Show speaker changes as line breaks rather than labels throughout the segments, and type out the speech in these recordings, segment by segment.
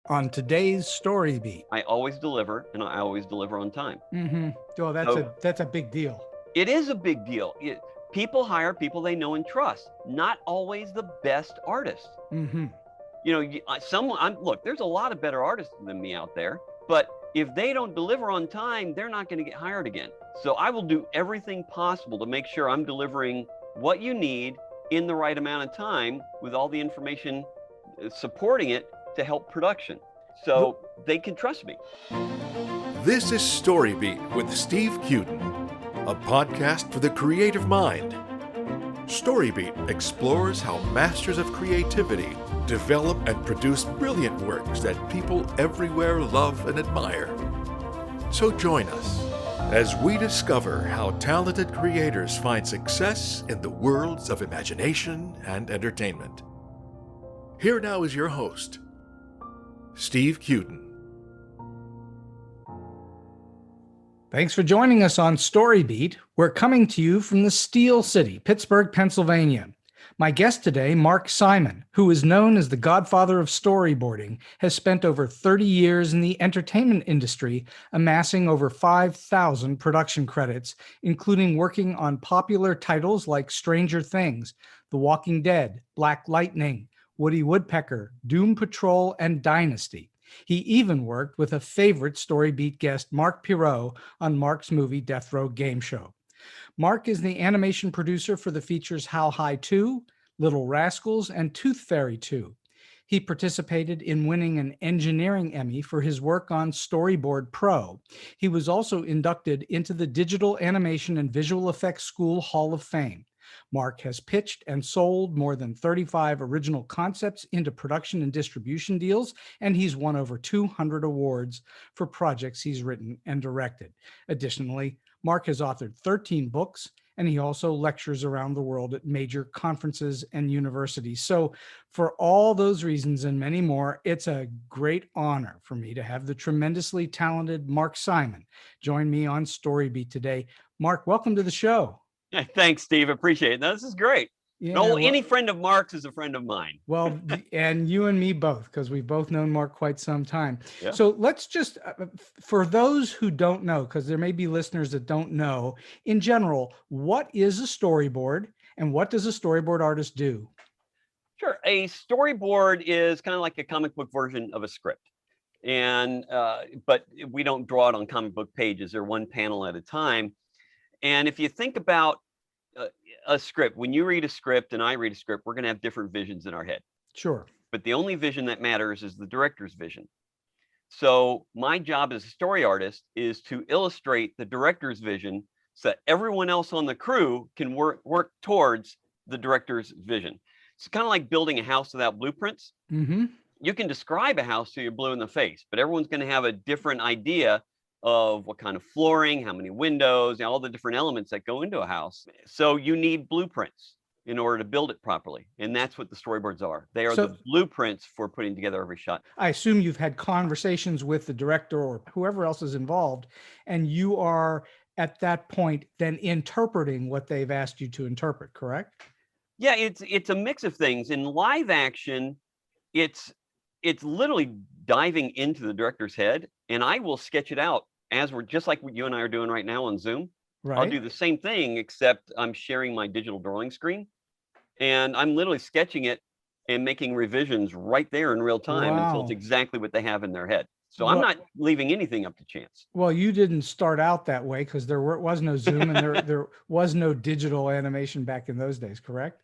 on today's Story Beat.
I always deliver, and I always deliver on time.
Well, that's a big deal.
It is a big deal. People hire people they know and trust, not always the best artists. Look, there's a lot of better artists than me out there, but if they don't deliver on time, they're not going to get hired again. So I will do everything possible to make sure I'm delivering what you need in the right amount of time with all the information supporting it to help production. So they can trust me.
This is StoryBeat with Steve Cuden, a podcast for the creative mind. StoryBeat explores how masters of creativity develop and produce brilliant works that people everywhere love and admire. So join us as we discover how talented creators find success in the worlds of imagination and entertainment. Here now is your host, Steve Cuden.
Thanks for joining us on StoryBeat. We're coming to you from the Steel City, Pittsburgh, Pennsylvania. My guest today, Mark Simon, who is known as the Godfather of Storyboarding, has spent over 30 years in the entertainment industry, amassing over 5,000 production credits, including working on popular titles like Stranger Things, The Walking Dead, Black Lightning, Woody Woodpecker, Doom Patrol, and Dynasty. He even worked with a favorite StoryBeat guest, Mark Pirro, on Mark's movie Deathrow Gameshow. Mark is the animation producer for the features How High 2, Little Rascals, and Tooth Fairy 2. He participated in winning an Engineering Emmy for his work on Storyboard Pro. He was also inducted into the Digital Animation and Visual Effects School Hall of Fame. Mark has pitched and sold more than 35 original concepts into production and distribution deals, and he's won over 200 awards for projects he's written and directed. Additionally, Mark has authored 13 books, and he also lectures around the world at major conferences and universities. So for all those reasons and many more, it's a great honor for me to have the tremendously talented Mark Simon join me on StoryBeat today. Mark, welcome to the show.
Yeah, thanks, Steve. Appreciate it. No, this is great. Any friend of Mark's is a friend of mine.
Well, and you and me both, because we've both known Mark quite some time.
Yeah.
So let's just, for those who don't know, because there may be listeners that don't know, in general, what is a storyboard and what does a storyboard artist do?
Sure. A storyboard is kind of like a comic book version of a script. And but we don't draw it on comic book pages. They're one panel at a time. And if you think about a script, when you read a script and I read a script, we're going to have different visions in our head.
Sure.
But the only vision that matters is the director's vision. So my job as a story artist is to illustrate the director's vision so that everyone else on the crew can work towards the director's vision. It's kind of like building a house without blueprints.
Mm-hmm.
You can describe a house till you're blue in the face, but everyone's going to have a different idea of what kind of flooring, how many windows, all the different elements that go into a house. So you need blueprints in order to build it properly. And that's what the storyboards are. They are the blueprints for putting together every shot.
I assume you've had conversations with the director or whoever else is involved, and you are at that point then interpreting what they've asked you to interpret, correct?
Yeah, it's a mix of things. In live action, it's literally diving into the director's head, and I will sketch it out as we're just like what you and I are doing right now on Zoom.
Right.
I'll do the same thing, except I'm sharing my digital drawing screen, and I'm literally sketching it and making revisions right there in real time until it's exactly what they have in their head. So I'm not leaving anything up to chance.
Well, you didn't start out that way because there was no Zoom and there was no digital animation back in those days, correct?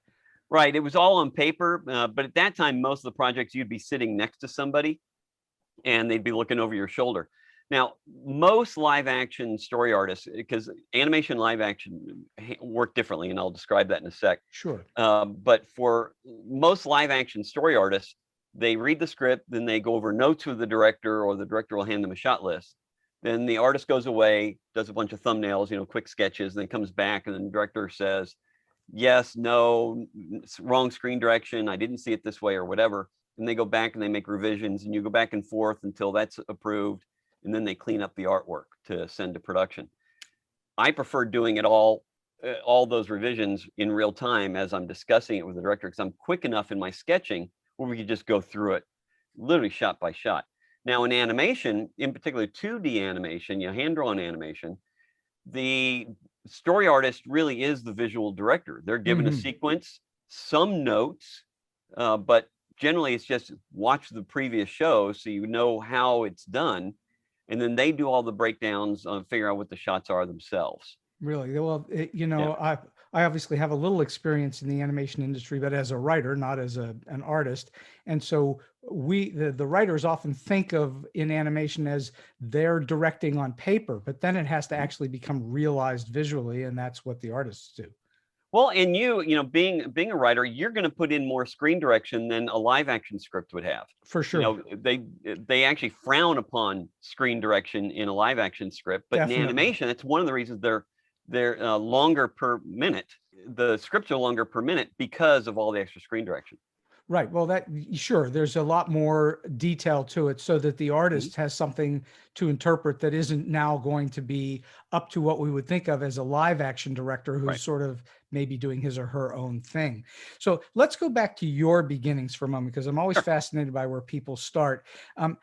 Right. It was all on paper. But at that time, most of the projects, you'd be sitting next to somebody and they'd be looking over your shoulder. Now, most live action story artists, because animation live action work differently, and I'll describe that in a sec.
Sure.
But for most live action story artists, they read the script, then they go over notes with the director, or the director will hand them a shot list. Then the artist goes away, does a bunch of thumbnails, quick sketches, and then comes back, and then the director says, yes, no, wrong screen direction, I didn't see it this way, or whatever. And they go back and they make revisions, and you go back and forth until that's approved. And then they clean up the artwork to send to production. I prefer doing it all those revisions in real time as I'm discussing it with the director, because I'm quick enough in my sketching where we could just go through it literally shot by shot. Now in animation, in particular 2D animation, hand-drawn animation, the story artist really is the visual director. They're given a sequence, some notes, but generally it's just watch the previous show so you know how it's done, and then they do all the breakdowns on figure out what the shots are themselves.
Really? Well, I obviously have a little experience in the animation industry, but as a writer, not as an artist. And so the writers often think of in animation as they're directing on paper, but then it has to actually become realized visually, and that's what the artists do.
Well, and being a writer, you're going to put in more screen direction than a live action script would have.
For sure.
They actually frown upon screen direction in a live action script, but
Definitely.
in animation, that's one of the reasons they're longer per minute. The scripts are longer per minute because of all the extra screen direction.
Right. Well, sure, there's a lot more detail to it so that the artist has something to interpret that isn't now going to be up to what we would think of as a live action director who's sort of maybe doing his or her own thing. So let's go back to your beginnings for a moment, because I'm always fascinated by where people start.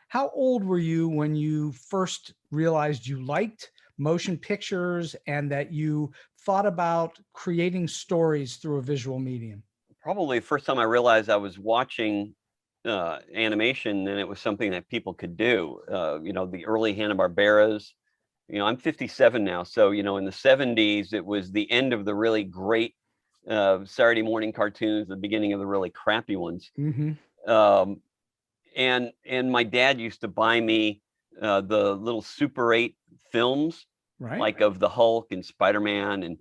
How old were you when you first realized you liked motion pictures and that you thought about creating stories through a visual medium?
Probably the first time I realized I was watching animation and it was something that people could do. The early Hanna-Barberas. I'm 57 now, so in the 70s it was the end of the really great Saturday morning cartoons, the beginning of the really crappy ones. And my dad used to buy me the little Super 8 films, like of the Hulk and Spider-Man,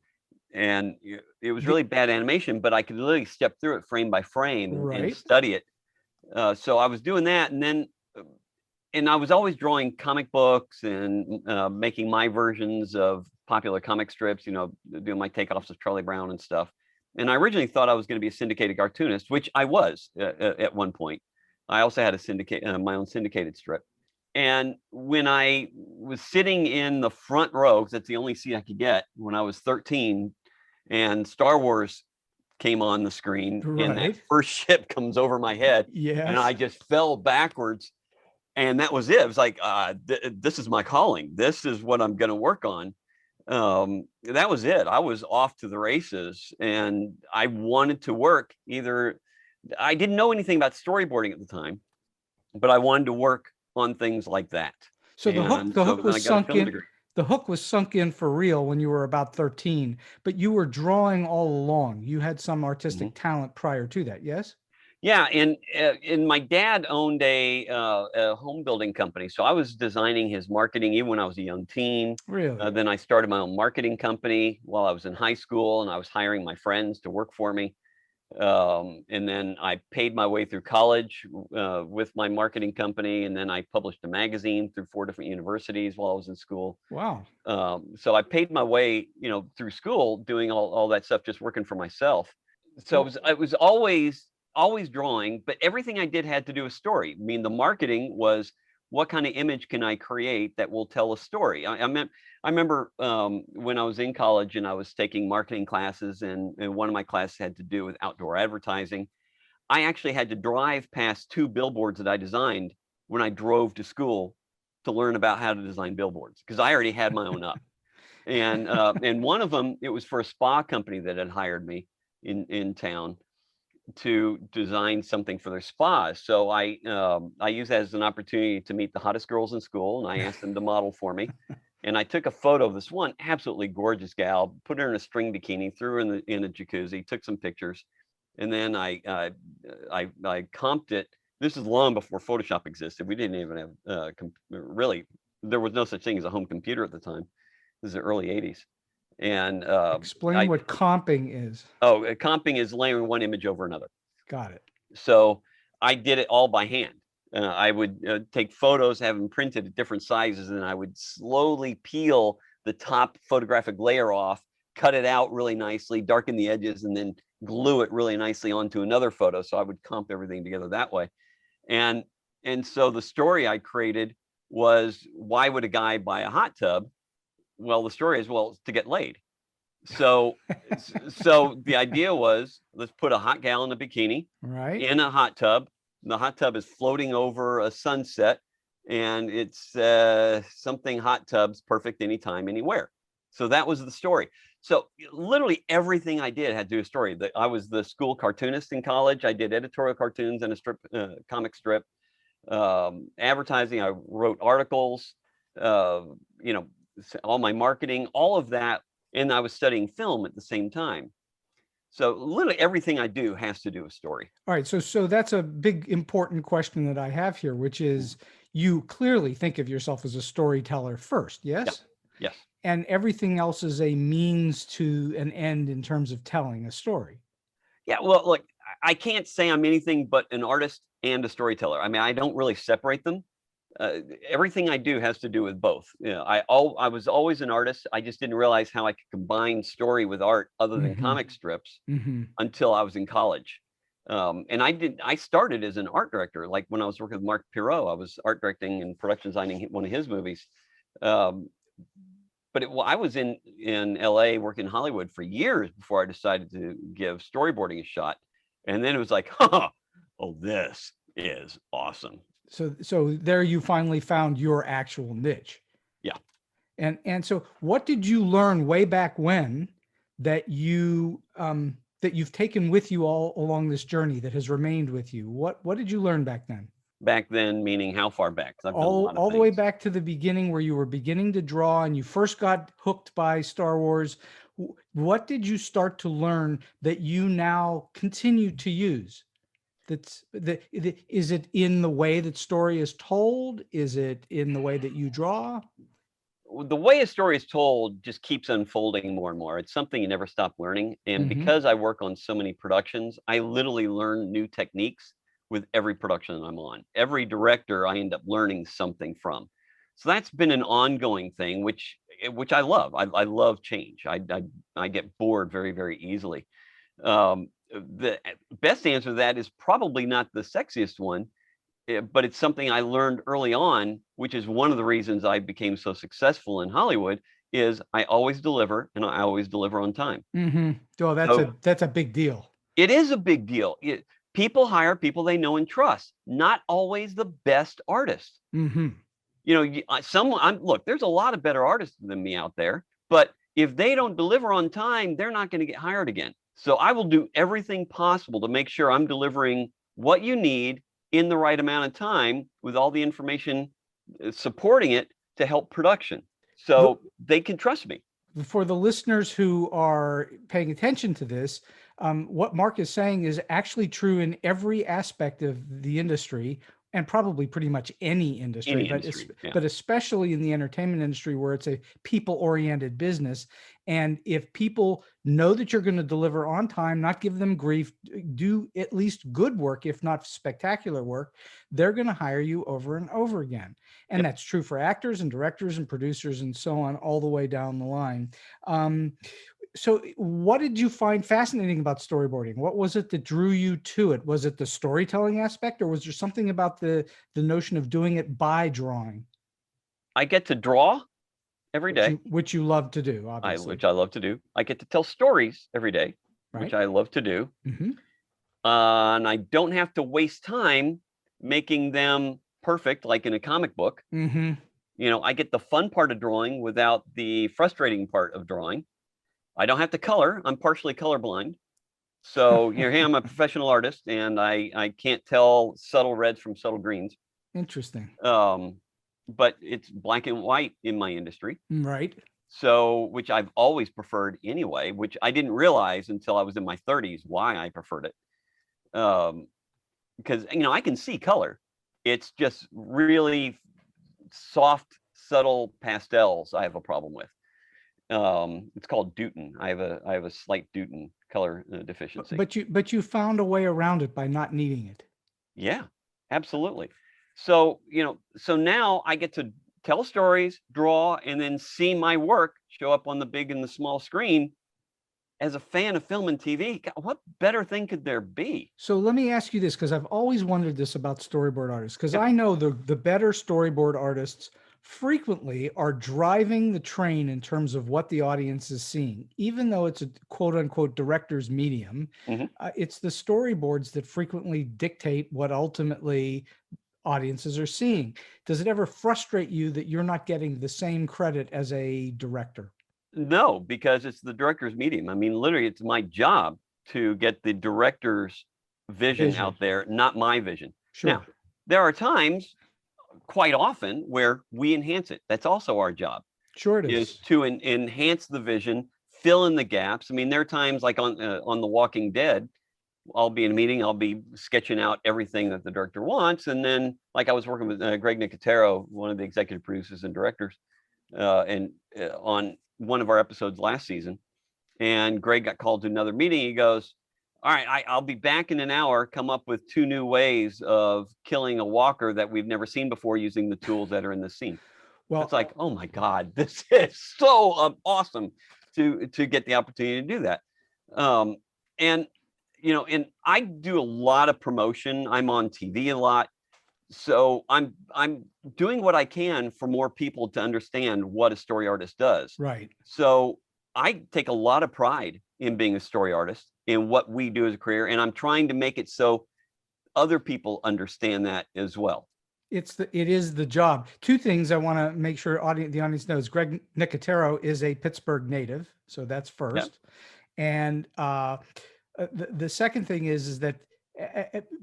and it was really bad animation, but I could literally step through it frame by frame and study it. So I was doing that, and I was always drawing comic books and making my versions of popular comic strips, doing my takeoffs of Charlie Brown and stuff. And I originally thought I was going to be a syndicated cartoonist, which I was at one point. I also had my own syndicated strip. And when I was sitting in the front row, because that's the only seat I could get when I was 13, and Star Wars came on the screen, and that first ship comes over my head, and I just fell backwards, and that was it. It was like, this is my calling. This is what I'm going to work on. That was it. I was off to the races, and I wanted to work I didn't know anything about storyboarding at the time, but I wanted to work on things like that.
So the hook was sunk in. The hook was sunk in for real when you were about 13, but you were drawing all along. You had some artistic talent prior to that, yes?
Yeah, and my dad owned a home building company, so I was designing his marketing even when I was a young teen.
Really?
Then I started my own marketing company while I was in high school, and I was hiring my friends to work for me. And then I paid my way through college with my marketing company, and then I published a magazine through 4 different universities while I was in school.
Wow.
So I paid my way, through school, doing all that stuff, just working for myself. So I was always drawing, but everything I did had to do a story. I mean, the marketing was, what kind of image can I create that will tell a story? I remember when I was in college and I was taking marketing classes, and one of my classes had to do with outdoor advertising. I actually had to drive past 2 billboards that I designed when I drove to school to learn about how to design billboards, because I already had my own up. And one of them, it was for a spa company that had hired me in town to design something for their spas. So I used that as an opportunity to meet the hottest girls in school, and I asked them to model for me. And I took a photo of this one absolutely gorgeous gal, put her in a string bikini, threw her in a jacuzzi, took some pictures, and then I comped it. This is long before Photoshop existed. We didn't even have really, there was no such thing as a home computer at the time. This is the early 80s. And
explain what comping is.
Oh, comping is layering one image over another.
Got it.
So I did it all by hand. I would take photos, have them printed at different sizes, and I would slowly peel the top photographic layer off, cut it out really nicely, darken the edges, and then glue it really nicely onto another photo. So I would comp everything together that way. And so the story I created was, why would a guy buy a hot tub? Well, the story is, to get laid. So the idea was, let's put a hot gal in a bikini in a hot tub. The hot tub is floating over a sunset. and it's something hot tubs, perfect anytime, anywhere. So that was the story. So literally everything I did had to do with story. I was the school cartoonist in college. I did editorial cartoons and a comic strip. Advertising, I wrote articles, you know, all my marketing, all of that. And I was studying film at the same time. So literally everything I do has to do with story.
All right. So that's a big, important question that I have here, which is you clearly think of yourself as a storyteller first. Yes.
Yeah. Yes.
And everything else is a means to an end in terms of telling a story.
Yeah. Well, look, I can't say I'm anything but an artist and a storyteller. I mean, I don't really separate them. Everything I do has to do with both. You know, I was always an artist. I just didn't realize how I could combine story with art other than comic strips until I was in college. And I started as an art director. Like when I was working with Mark Pirro, I was art directing and production designing one of his movies. But I was in LA working in Hollywood for years before I decided to give storyboarding a shot. And then it was like, oh, this is awesome.
So there you finally found your actual niche.
Yeah.
And so what did you learn way back when that you that you've taken with you all along this journey that has remained with you? What did you learn back then?
Back then, meaning how far back?
All the way back to the beginning where you were beginning to draw and you first got hooked by Star Wars. What did you start to learn that you now continue to use? Is it in the way that story is told? Is it in the way that you draw?
The way a story is told just keeps unfolding more and more. It's something you never stop learning. And because I work on so many productions, I literally learn new techniques with every production I'm on. Every director I end up learning something from. So that's been an ongoing thing, which I love. I love change. I get bored very, very easily. The best answer to that is probably not the sexiest one, but it's something I learned early on, which is one of the reasons I became so successful in Hollywood, is I always deliver and I always deliver on time.
Oh, that's a big deal. It
is a big deal. People hire people they know and trust, not always the best artists. You know, look, there's a lot of better artists than me out there, but if they don't deliver on time, they're not going to get hired again. So I will do everything possible to make sure I'm delivering what you need in the right amount of time with all the information supporting it to help production. So they can trust me.
For the listeners who are paying attention to this, what Mark is saying is actually true in every aspect of the industry, and probably pretty much any industry, but especially in the entertainment industry where it's a people-oriented business. And if people know that you're going to deliver on time, not give them grief, do at least good work, if not spectacular work, they're going to hire you over and over again. And that's true for actors and directors and producers and so on, all the way down the line. So what did you find fascinating about storyboarding? What was it that drew you to it? Was it the storytelling aspect, or was there something about the notion of doing it by drawing?
I get to draw every day.
Which you love to do, obviously.
Which I love to do. I get to tell stories every day, which I love to do. And I don't have to waste time making them perfect, like in a comic book. You know, I get the fun part of drawing without the frustrating part of drawing. I don't have to color. I'm partially colorblind. So, you know, hey, I'm a professional artist and I can't tell subtle reds from subtle greens.
Interesting.
But it's black and white in my industry.
Right.
So, which I've always preferred anyway, which I didn't realize until I was in my 30s why I preferred it. Because, you know, I can see color. It's just really soft, subtle pastels I have a problem with. It's called Dutton. I have a slight Dutton color deficiency.
But you found a way around it by not needing it.
Yeah, absolutely. So, you know, so now I get to tell stories, draw, and then see my work show up on the big and the small screen. As a fan of film and TV, God, what better thing could there be?
So let me ask you this, because I've always wondered this about storyboard artists, because I know the better storyboard artists frequently are driving the train in terms of what the audience is seeing. Even though it's a quote unquote director's medium, it's the storyboards that frequently dictate what ultimately audiences are seeing. Does it ever frustrate you that you're not getting the same credit as a director?
No, because it's the director's medium. I mean, literally, it's my job to get the director's vision out there, not my vision.
Sure.
Now, there are times, quite often, where we enhance it. That's also our job.
Sure it is.
To enhance the vision, fill in the gaps. I mean, there are times like on The Walking Dead, I'll be in a meeting, I'll be sketching out everything that the director wants. And then, like, I was working with Greg Nicotero, one of the executive producers and directors, on one of our episodes last season. And Greg got called to another meeting. He goes, all right, I'll be back in an hour, come up with 2 new ways of killing a walker that we've never seen before using the tools that are in the scene. Well, it's like, oh my God, this is so awesome to get the opportunity to do that. And, you know, and I do a lot of promotion. I'm on TV a lot. So I'm doing what I can for more people to understand what a story artist does.
Right.
So I take a lot of pride in being a story artist, in what we do as a career. And I'm trying to make it so other people understand that as well.
It is the job. 2 things I want to make sure the audience knows. Greg Nicotero is a Pittsburgh native, so that's first. Yep. And the second thing is that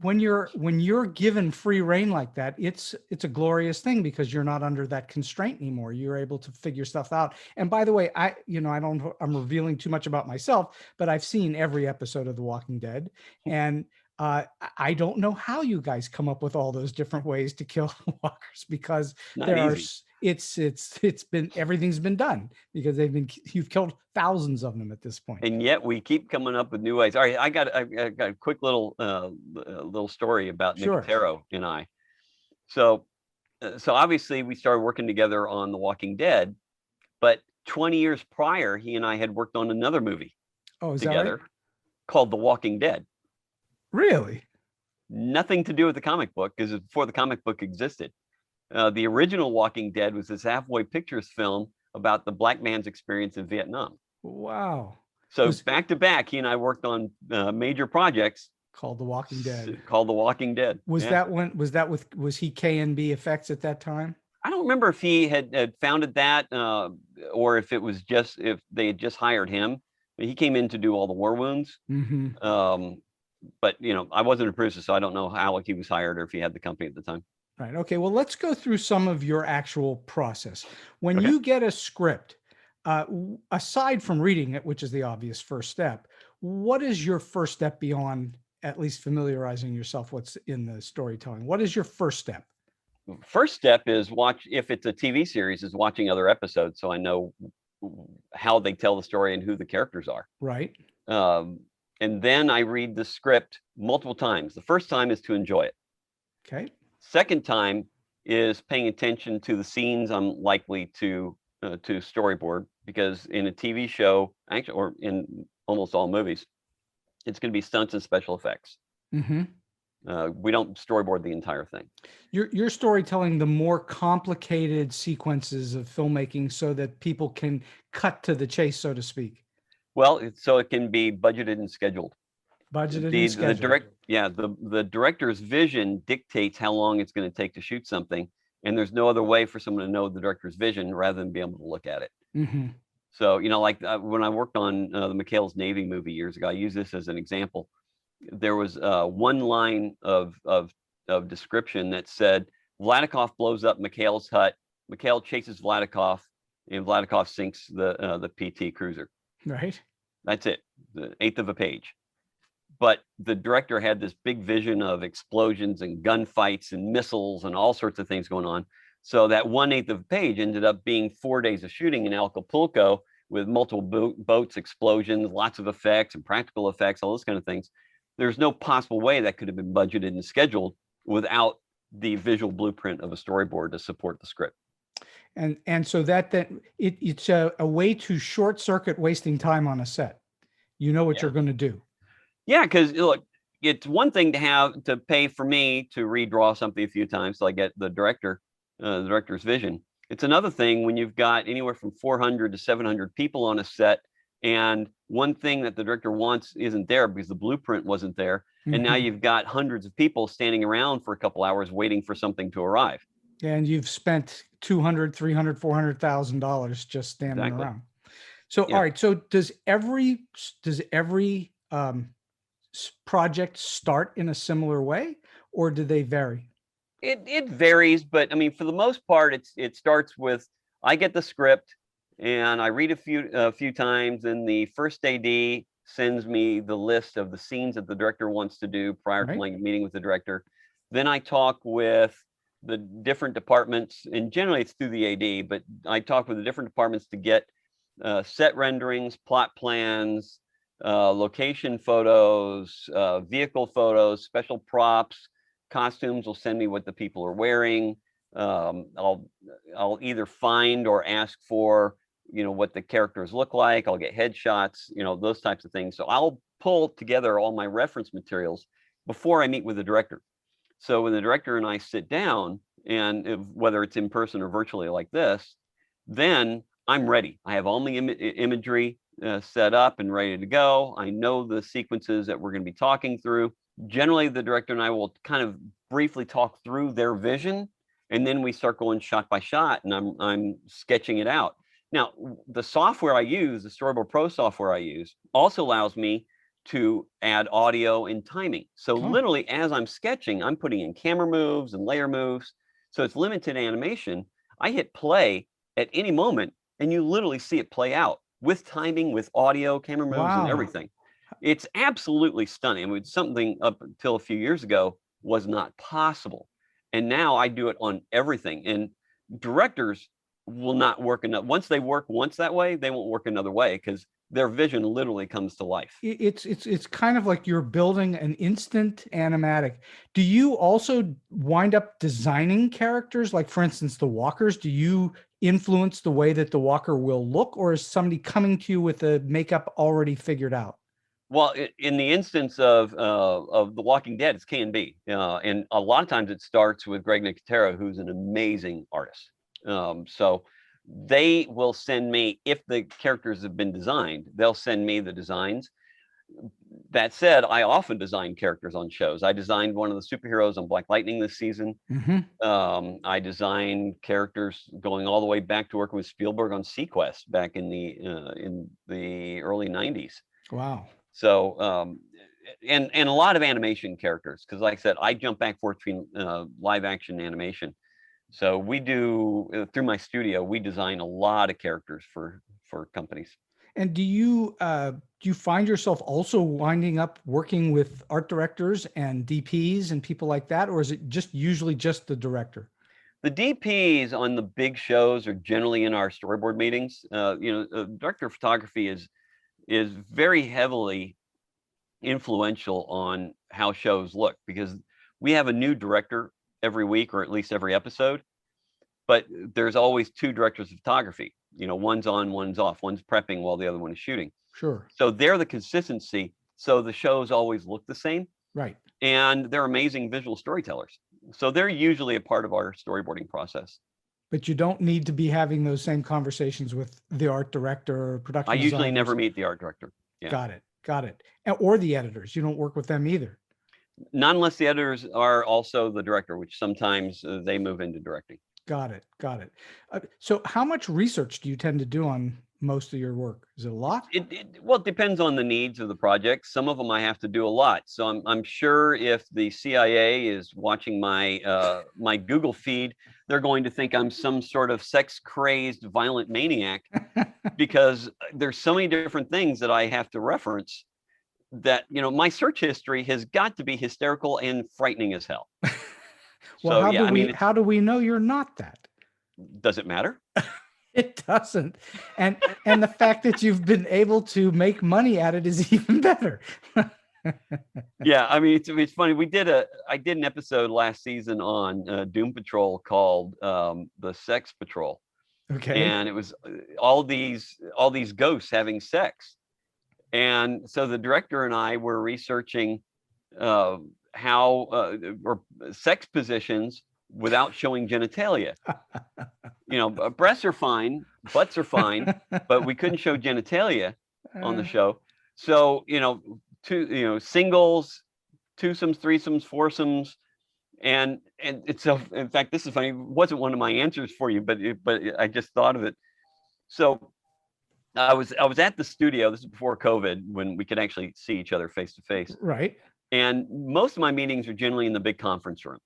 when you're given free reign like that, it's a glorious thing, because you're not under that constraint anymore. You're able to figure stuff out. And by the way, I'm revealing too much about myself, but I've seen every episode of The Walking Dead, and I don't know how you guys come up with all those different ways to kill walkers, because it's been, everything's been done, because you've killed thousands of them at this point.
And yet we keep coming up with new ways. All right, I got a quick little story about Nicotero and I. So obviously we started working together on The Walking Dead, but 20 years prior, he and I had worked on another movie together called The Walking Dead.
Really?
Nothing to do with the comic book, because it's before the comic book existed. The original Walking Dead was this Halfway Pictures film about the black man's experience in Vietnam.
Wow.
So back to back, he and I worked on major projects
called The Walking Dead.
Was
he K&B Effects at that time?
I don't remember if he had founded that, or if it was if they had just hired him. He came in to do all the War Wounds.
Mm-hmm.
But I wasn't a producer, so I don't know how he was hired or if he had the company at the time.
Right. Okay. Well, let's go through some of your actual process. When you get a script, aside from reading it, which is the obvious first step, what is your first step beyond at least familiarizing yourself what's in the storytelling? What is your first step?
First step is if it's a TV series, is watching other episodes, so I know how they tell the story and who the characters are.
Right.
And then I read the script multiple times. The first time is to enjoy it.
Okay.
Second time is paying attention to the scenes I'm likely to storyboard, because in a TV show, actually, or in almost all movies, it's going to be stunts and special effects.
Mm-hmm.
We don't storyboard the entire thing.
You're storytelling the more complicated sequences of filmmaking so that people can cut to the chase, so to speak.
Well, so it can be budgeted and scheduled.
And scheduled.
The director's vision dictates how long it's going to take to shoot something, and there's no other way for someone to know the director's vision rather than be able to look at it.
Mm-hmm.
So, like when I worked on the McHale's Navy movie years ago, I use this as an example. There was one line of description that said, Vladikov blows up McHale's hut. McHale chases Vladikov, and Vladikov sinks the PT cruiser.
Right.
That's it, the 1/8 of a page. But the director had this big vision of explosions and gunfights and missiles and all sorts of things going on. So that 1/8 of a page ended up being 4 days of shooting in Acapulco with multiple boats, explosions, lots of effects and practical effects, all those kind of things. There's no possible way that could have been budgeted and scheduled without the visual blueprint of a storyboard to support the script.
And so it's a way to short circuit wasting time on a set. You know what you're going to do.
Yeah, because look, it's one thing to pay for me to redraw something a few times so I get the director's vision. It's another thing when you've got anywhere from 400 to 700 people on a set And one thing that the director wants isn't there because the blueprint wasn't there. And now you've got hundreds of people standing around for a couple hours waiting for something to arrive.
And you've spent $200, $300, $400,000 just standing around. So, all right. So does every project start in a similar way, or do they vary?
It varies, but I mean, for the most part, it starts with, I get the script and I read a few times, and the first AD sends me the list of the scenes that the director wants to do prior to my meeting with the director. Then I talk with the different departments, and generally it's through the AD, but I talk with the different departments to get set renderings, plot plans, location photos, vehicle photos, special props, costumes. Will send me what the people are wearing. I'll either find or ask for, what the characters look like. I'll get headshots, those types of things. So I'll pull together all my reference materials before I meet with the director. So when the director and I sit down, and whether it's in person or virtually like this, then I'm ready. I have all my imagery set up and ready to go. I know the sequences that we're going to be talking through. Generally, the director and I will kind of briefly talk through their vision, and then we start going shot by shot, and I'm sketching it out. Now, the software I use, the Storyboard Pro software I use, also allows me to add audio and timing. So literally, as I'm sketching, I'm putting in camera moves and layer moves. So it's limited animation. I hit play at any moment, and you literally see it play out with timing, with audio, camera moves, and everything. It's absolutely stunning. I mean, it's something up until a few years ago was not possible. And now I do it on everything. And directors will not work enough. Once they work once that way, they won't work another way, because their vision literally comes to life.
It's kind of like you're building an instant animatic. Do you also wind up designing characters? Like, for instance, the walkers, do you influence the way that the walker will look, or is somebody coming to you with the makeup already figured out?
Well, in the instance of The Walking Dead, it's K&B. And a lot of times it starts with Greg Nicotero, who's an amazing artist. So they will send me, if the characters have been designed, they'll send me the designs. That said, I often design characters on shows. I designed one of the superheroes on Black Lightning this season. I designed characters going all the way back to working with Spielberg on Sequest back in the early 90s.
Wow.
So, and a lot of animation characters, because like I said, I jump back and forth between live action and animation. So we do, through my studio, we design a lot of characters for companies.
And do you find yourself also winding up working with art directors and DPs and people like that, or is it just usually just the director?
The DPs on the big shows are generally in our storyboard meetings. Director of photography is very heavily influential on how shows look, because we have a new director every week, or at least every episode, but there's always two directors of photography. One's on, one's off, one's prepping while the other one is shooting.
Sure.
So they're the consistency. So the shows always look the same.
Right.
And they're amazing visual storytellers. So they're usually a part of our storyboarding process.
But you don't need to be having those same conversations with the art director or production
I usually
designers.
never meet the art director. Yeah.
Got it. Or the editors. You don't work with them either.
Not unless the editors are also the director, which sometimes they move into directing.
Got it. So how much research do you tend to do on most of your work? Is it a lot?
Well, it depends on the needs of the project. Some of them I have to do a lot. So I'm sure if the CIA is watching my my Google feed, they're going to think I'm some sort of sex-crazed violent maniac, because there's so many different things that I have to reference that, my search history has got to be hysterical and frightening as hell.
Well, so, how do we know you're not that?
Does it matter?
It doesn't. And the fact that you've been able to make money at it is even better.
Yeah, I mean, it's funny. I did an episode last season on Doom Patrol called The Sex Patrol.
Okay.
And it was all these ghosts having sex. And so the director and I were researching how or sex positions without showing genitalia. Breasts are fine, butts are fine, but we couldn't show genitalia. on the show. So, singles, twosomes, threesomes, foursomes, and it's in fact, this is funny. It wasn't one of my answers for you, but I just thought of it. So I was at the studio. This is before COVID, when we could actually see each other face to face.
Right.
And most of my meetings are generally in the big conference room.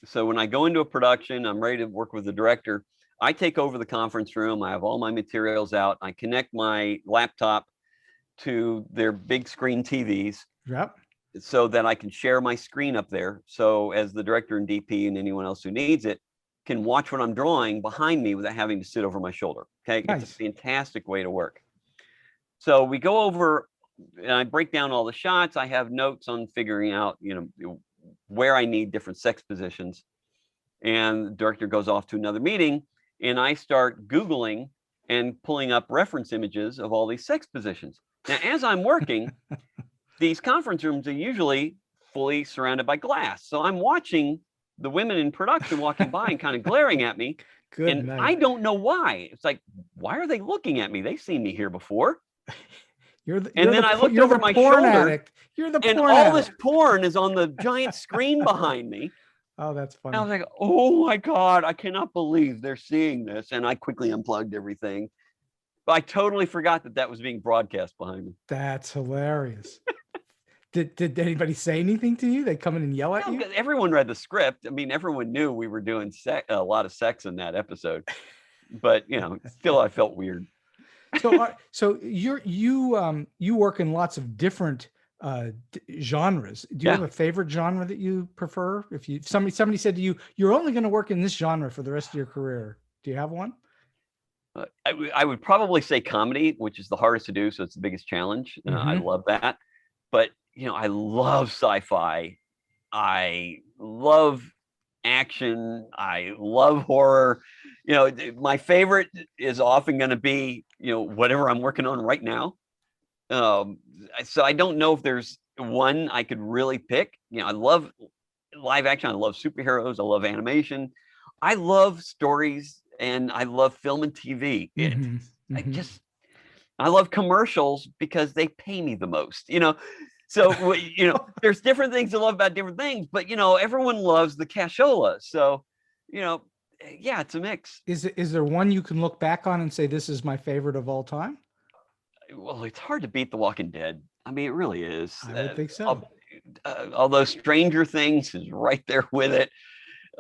So when I go into a production, I'm ready to work with the director. I take over the conference room. I have all my materials out. I connect my laptop to their big screen TVs.
Yep.
So that I can share my screen up there. So as the director and DP and anyone else who needs it can watch what I'm drawing behind me without having to sit over my shoulder. Okay.
Nice.
It's a fantastic way to work. So we go over and I break down all the shots. I have notes on figuring out, where I need different sex positions. And the director goes off to another meeting and I start Googling and pulling up reference images of all these sex positions. Now, as I'm working, these conference rooms are usually fully surrounded by glass. So I'm watching the women in production walking by and kind of glaring at me.
Good night.
I don't know why. It's like, why are they looking at me? They've seen me here before. I looked over my shoulder.
Addict. You're the porn
all
addict.
this porn is on the giant screen behind me.
Oh, that's funny.
And I was like, oh my God, I cannot believe they're seeing this. And I quickly unplugged everything. But I totally forgot that was being broadcast behind me.
That's hilarious. Did anybody say anything to you? They come in and yell at you?
Everyone read the script. I mean, everyone knew we were doing a lot of sex in that episode. But, still I felt weird.
So you work in lots of different genres. Do you have a favorite genre that you prefer? If somebody said to you, you're only going to work in this genre for the rest of your career, do you have one?
I would probably say comedy, which is the hardest to do, so it's the biggest challenge. I love that. But I love sci-fi. I love action. I love horror. My favorite is often going to be whatever I'm working on right now. So I don't know if there's one I could really pick. I love live action. I love superheroes. I love animation. I love stories. And I love film and TV. I love commercials because they pay me the most, So, there's different things to love about different things, but, everyone loves the cashola. So, yeah, it's a mix.
Is there one you can look back on and say, this is my favorite of all time?
Well, it's hard to beat The Walking Dead. I mean, it really is.
I would think so.
Although Stranger Things is right there with it.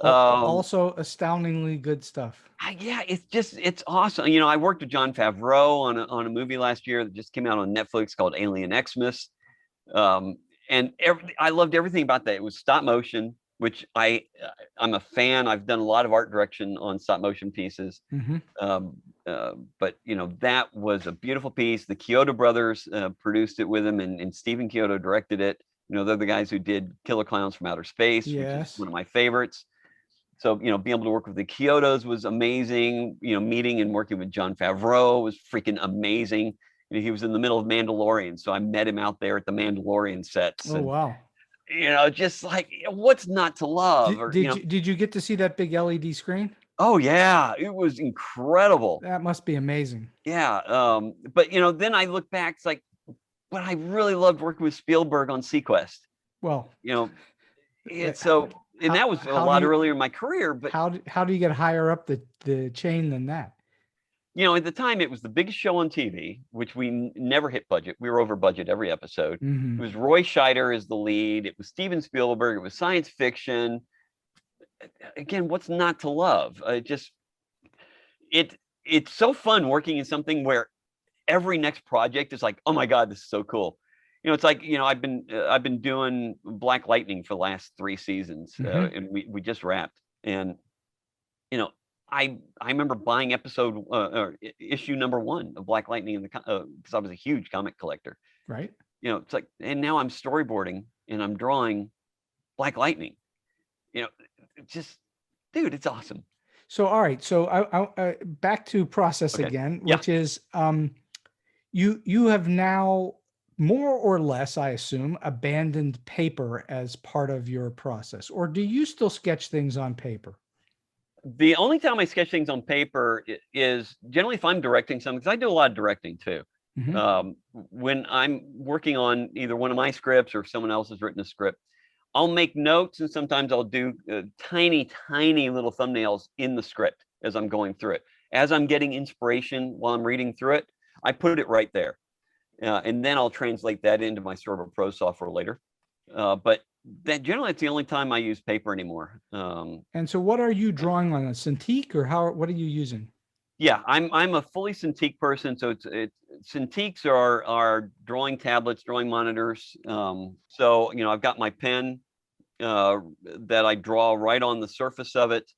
Also astoundingly good stuff.
Yeah, it's awesome. I worked with Jon Favreau on a movie last year that just came out on Netflix called Alien Xmas. And I loved everything about that. It was stop motion, which I'm a fan. I've done a lot of art direction on stop motion pieces. But that was a beautiful piece. The Kyoto brothers produced it with him, and Stephen Kyoto directed it. They're the guys who did Killer Clowns from Outer Space, which is one of my favorites. So, being able to work with the Kyotos was amazing. Meeting and working with Jon Favreau was freaking amazing. He was in the middle of Mandalorian, so I met him out there at the Mandalorian sets.
Oh, wow.
Just like, what's not to love?
Did you get to see that big LED screen?
Oh, yeah. It was incredible.
That must be amazing.
Yeah. But, then I look back, it's like, but I really loved working with Spielberg on Sequest.
Well,
and that was a lot earlier in my career. But
how do you get higher up the chain than that?
At the time, it was the biggest show on TV, which we never hit budget. We were over budget every episode. It was Roy Scheider as the lead. It was Steven Spielberg. It was science fiction. Again, what's not to love? It's so fun working in something where every next project is like, oh my God, this is so cool. It's like, I've been doing Black Lightning for the last 3 seasons, and we just wrapped. And I remember buying issue number 1 of Black Lightning because I was a huge comic collector.
Right.
It's like, and now I'm storyboarding and I'm drawing Black Lightning. Dude, it's awesome.
So, all right. So I back to process again, which is you have now more or less, I assume, abandoned paper as part of your process, or do you still sketch things on paper?
The only time I sketch things on paper is generally if I'm directing something, because I do a lot of directing too. When I'm working on either one of my scripts or someone else has written a script, I'll make notes, and sometimes I'll do tiny little thumbnails in the script as I'm going through it. As I'm getting inspiration while I'm reading through it, I put it right there. And then I'll translate that into my Storyboard Pro software later. But that generally, it's the only time I use paper anymore.
And so what are you drawing on, a Cintiq, or what are you using?
Yeah, I'm a fully Cintiq person. So Cintiqs are drawing tablets, drawing monitors. So, I've got my pen that I draw right on the surface of it.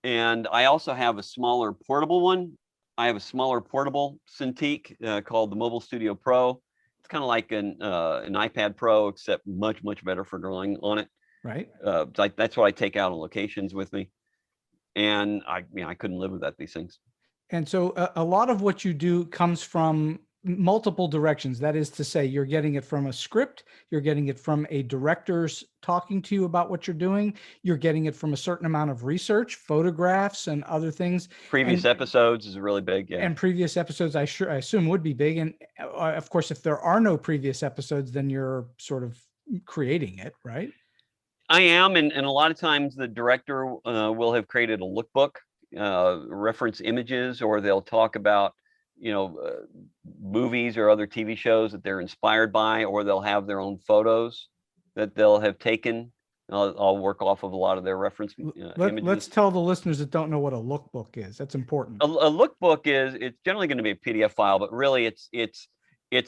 And I also have a smaller portable one. I have a smaller portable Cintiq called the Mobile Studio Pro. It's kind of like an iPad Pro, except much better for drawing on it.
Right.
That's what I take out on locations with me. And I couldn't live without these things.
And so a lot of what you do comes from multiple directions. That is to say, you're getting it from a script, you're getting it from a director's talking to you about what you're doing, you're getting it from a certain amount of research, photographs and other things.
Previous episodes is really big. Yeah.
And previous episodes, I assume would be big. And of course, if there are no previous episodes, then you're sort of creating it, right?
I am. And a lot of times the director will have created a lookbook, reference images, or they'll talk about movies or other TV shows that they're inspired by, or they'll have their own photos that they'll have taken. I'll work off of a lot of their reference images.
Let's tell the listeners that don't know what a lookbook is. That's important.
A lookbook it's generally going to be a PDF file, but really it's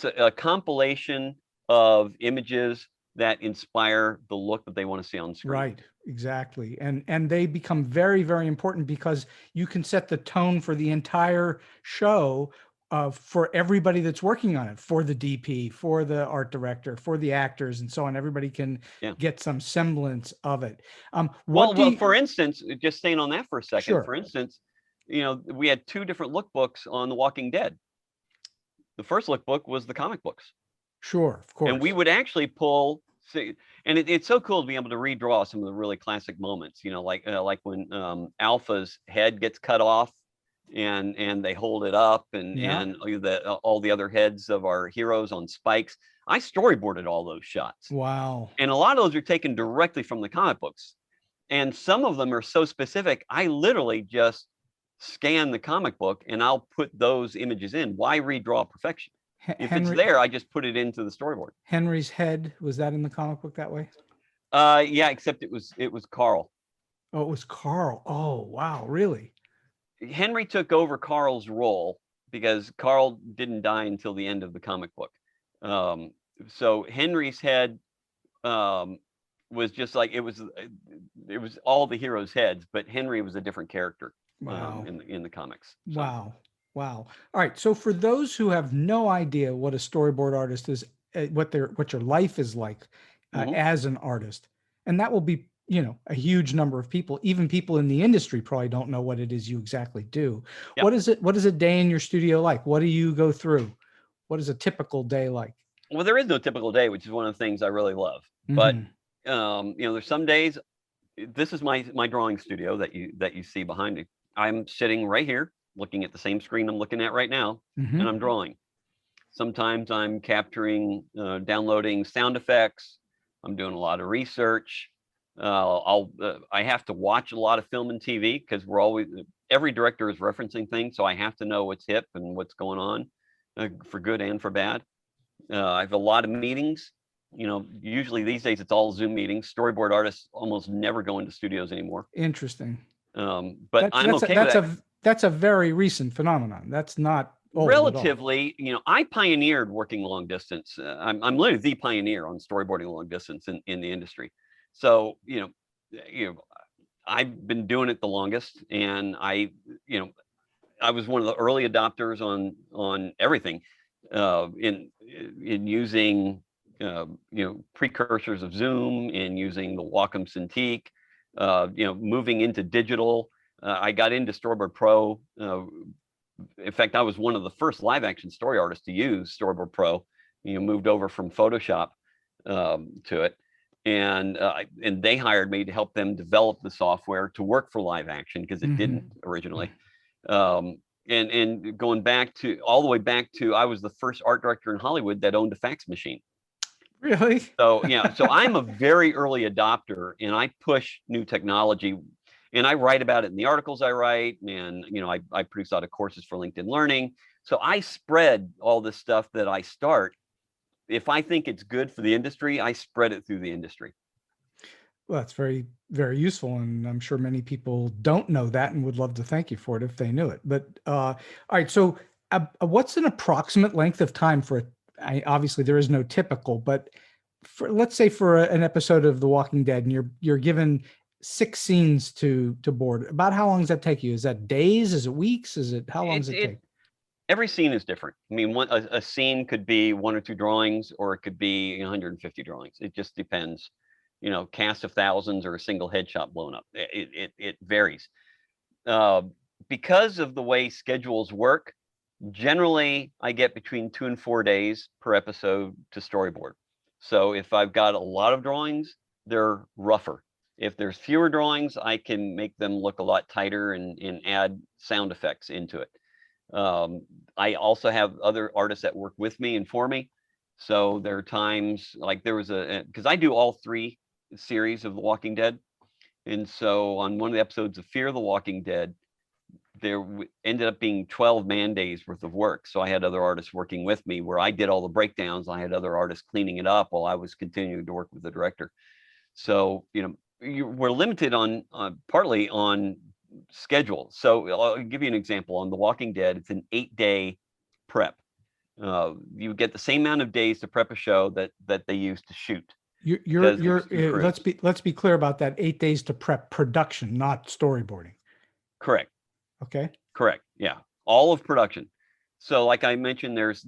a compilation of images that inspire the look that they want to see on screen.
Right, exactly. And they become very, very important because you can set the tone for the entire show for everybody that's working on it, for the DP, for the art director, for the actors, and so on. Everybody can get some semblance of it.
For instance, just staying on that for a second,
Sure.
For instance, we had 2 different lookbooks on The Walking Dead. The first lookbook was the comic books.
Sure, of course.
And we would actually pull, and it's so cool to be able to redraw some of the really classic moments, like when Alpha's head gets cut off and they hold it up, and all the other heads of our heroes on spikes. I storyboarded all those shots.
Wow.
And a lot of those are taken directly from the comic books. And some of them are so specific, I literally just scan the comic book and I'll put those images in. Why redraw perfection? If it's there, I just put it into the storyboard.
Henry's head, was that in the comic book that way?
Yeah, except it was Carl.
Oh, it was Carl. Oh, wow, really?
Henry took over Carl's role because Carl didn't die until the end of the comic book. So Henry's head was just like it was all the heroes' heads, but Henry was a different character.
Wow.
In the comics. So.
Wow. All right. So for those who have no idea what a storyboard artist is, what your life is like as an artist, and that will be, a huge number of people, even people in the industry probably don't know what it is you exactly do. Yep. What is a day in your studio like? What do you go through? What is a typical day like?
Well, there is no typical day, which is one of the things I really love. But there's some days. This is my drawing studio that you see behind me. I'm sitting right here looking at the same screen I'm looking at right now, and I'm drawing. Sometimes I'm capturing, downloading sound effects. I'm doing a lot of research. I have to watch a lot of film and TV because every director is referencing things, so I have to know what's hip and what's going on, for good and for bad. I have a lot of meetings. Usually these days it's all Zoom meetings. Storyboard artists almost never go into studios anymore.
Interesting.
But I'm okay with that.
That's a very recent phenomenon. That's not old
relatively. I pioneered working long distance. I'm literally the pioneer on storyboarding long distance in the industry. So I've been doing it the longest, and I was one of the early adopters on everything, in using precursors of Zoom, in using the Wacom Cintiq, moving into digital. I got into Storyboard Pro. In fact, I was one of the first live action story artists to use Storyboard Pro. Moved over from Photoshop to it, and they hired me to help them develop the software to work for live action because it didn't originally. and going back to all the way back to, I was the first art director in Hollywood that owned a fax machine.
Really?
So yeah, so I'm a very early adopter, and I push new technology, and I write about it in the articles I write, and I produce a lot of courses for LinkedIn Learning. So I spread all this stuff that I start. If I think it's good for the industry, I spread it through the industry.
Well, that's very, very useful. And I'm sure many people don't know that and would love to thank you for it if they knew it. But all right. So what's an approximate length of time for it? Obviously, there is no typical, but let's say for an episode of The Walking Dead, and you're given 6 scenes to board. About how long does that take you? Is that days? Is it weeks? How long does it take?
Every scene is different. I mean, a scene could be 1 or 2 drawings, or it could be 150 drawings. It just depends. Cast of thousands or a single headshot blown up. It varies. Because of the way schedules work, generally I get between 2 and 4 days per episode to storyboard. So if I've got a lot of drawings, they're rougher. If there's fewer drawings, I can make them look a lot tighter and add sound effects into it. I also have other artists that work with me and for me. So there are times, like there was because I do all 3 series of The Walking Dead. And so on one of the episodes of Fear the Walking Dead, there ended up being 12 man days worth of work. So I had other artists working with me where I did all the breakdowns. I had other artists cleaning it up while I was continuing to work with the director. So, we're limited on partly on schedule. So I'll give you an example. On The Walking Dead, it's an 8-day prep. You get the same amount of days to prep a show that they use to shoot.
Let's be clear about that. 8 days to prep production, not storyboarding.
Correct.
Okay.
Correct. Yeah. All of production. So like I mentioned, there's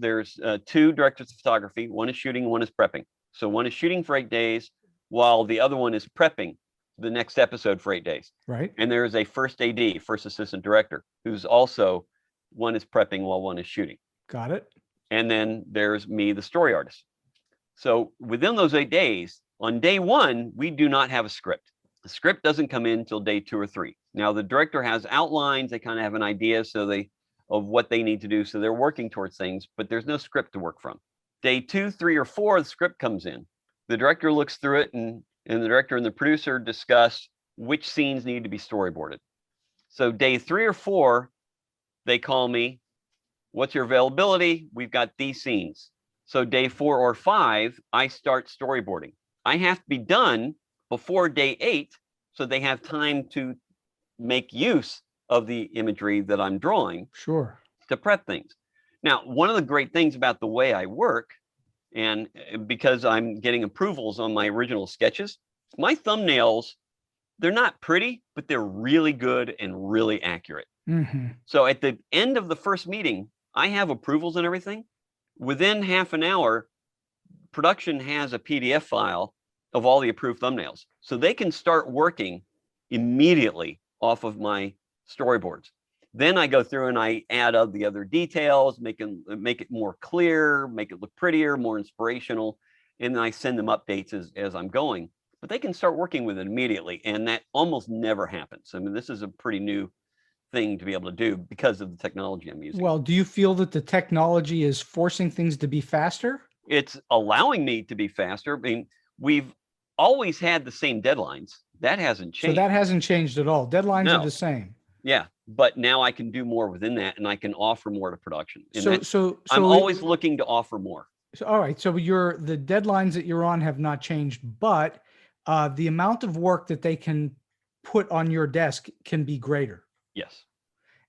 2 directors of photography. One is shooting, one is prepping. So one is shooting for 8 days, while the other one is prepping the next episode for 8 days.
Right.
And there's a first AD, first assistant director, who's also, one is prepping while one is shooting.
Got it.
And then there's me, the story artist. So within those 8 days, on day 1, we do not have a script. The script doesn't come in until day 2 or 3. Now the director has outlines, they kind of have an idea of what they need to do. So they're working towards things, but there's no script to work from. Day 2, 3, or 4, the script comes in. The director looks through it, and the director and the producer discuss which scenes need to be storyboarded. So day 3 or 4, they call me, what's your availability? We've got these scenes. So day 4 or 5, I start storyboarding. I have to be done before day 8, so they have time to make use of the imagery that I'm drawing.
Sure.
To prep things. Now, one of the great things about the way I work, and because I'm getting approvals on my original sketches, my thumbnails, they're not pretty, but they're really good and really accurate.
Mm-hmm.
So at the end of the first meeting, I have approvals and everything. Within half an hour, production has a PDF file of all the approved thumbnails. So they can start working immediately off of my storyboards. Then I go through and I add up the other details, make it more clear, make it look prettier, more inspirational, and then I send them updates as I'm going. But they can start working with it immediately, and that almost never happens. I mean, this is a pretty new thing to be able to do because of the technology I'm using.
Well, do you feel that the technology is forcing things to be faster?
It's allowing me to be faster. I mean, we've always had the same deadlines. That hasn't changed.
So that hasn't changed at all. Deadlines are the same.
Yeah, but now I can do more within that, and I can offer more to production. And
so
I'm always looking to offer more.
So, all right. So the deadlines that you're on have not changed, but the amount of work that they can put on your desk can be greater.
Yes.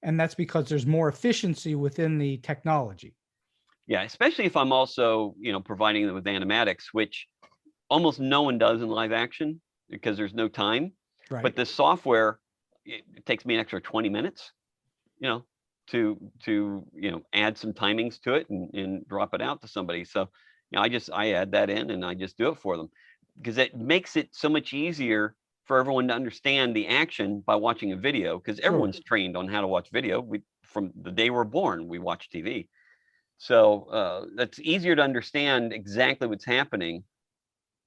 And that's because there's more efficiency within the technology.
Yeah, especially if I'm also, providing them with animatics, which almost no one does in live action because there's no time.
Right.
But this software, it takes me an extra 20 minutes, to add some timings to it and drop it out to somebody. So, I add that in and I just do it for them because it makes it so much easier for everyone to understand the action by watching a video, because everyone's trained on how to watch video. From the day we're born, we watch TV. So that's easier to understand exactly what's happening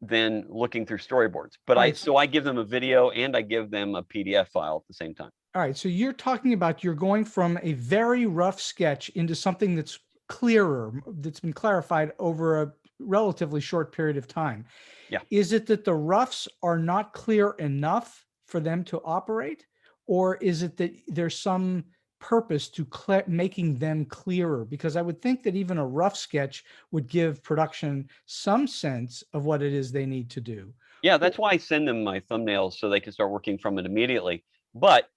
than looking through storyboards. But I give them a video and I give them a PDF file at the same time.
All right. So you're talking about you're going from a very rough sketch into something that's clearer, that's been clarified over a relatively short period of time.
Yeah.
Is it that the roughs are not clear enough for them to operate? Or is it that there's some purpose to making them clearer? Because I would think that even a rough sketch would give production some sense of what it is they need to do.
Yeah, that's why I send them my thumbnails so they can start working from it immediately. But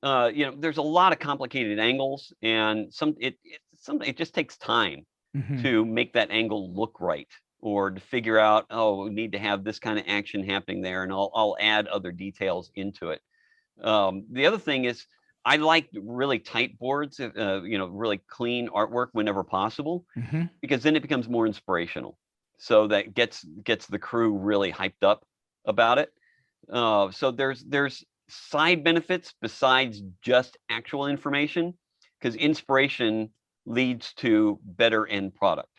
there's a lot of complicated angles, and it just takes time to make that angle look right, or to figure out, oh, we need to have this kind of action happening there, and I'll add other details into it. The other thing is, I like really tight boards, really clean artwork whenever possible, because then it becomes more inspirational. So that gets the crew really hyped up about it. So there's side benefits besides just actual information, because inspiration leads to better end product.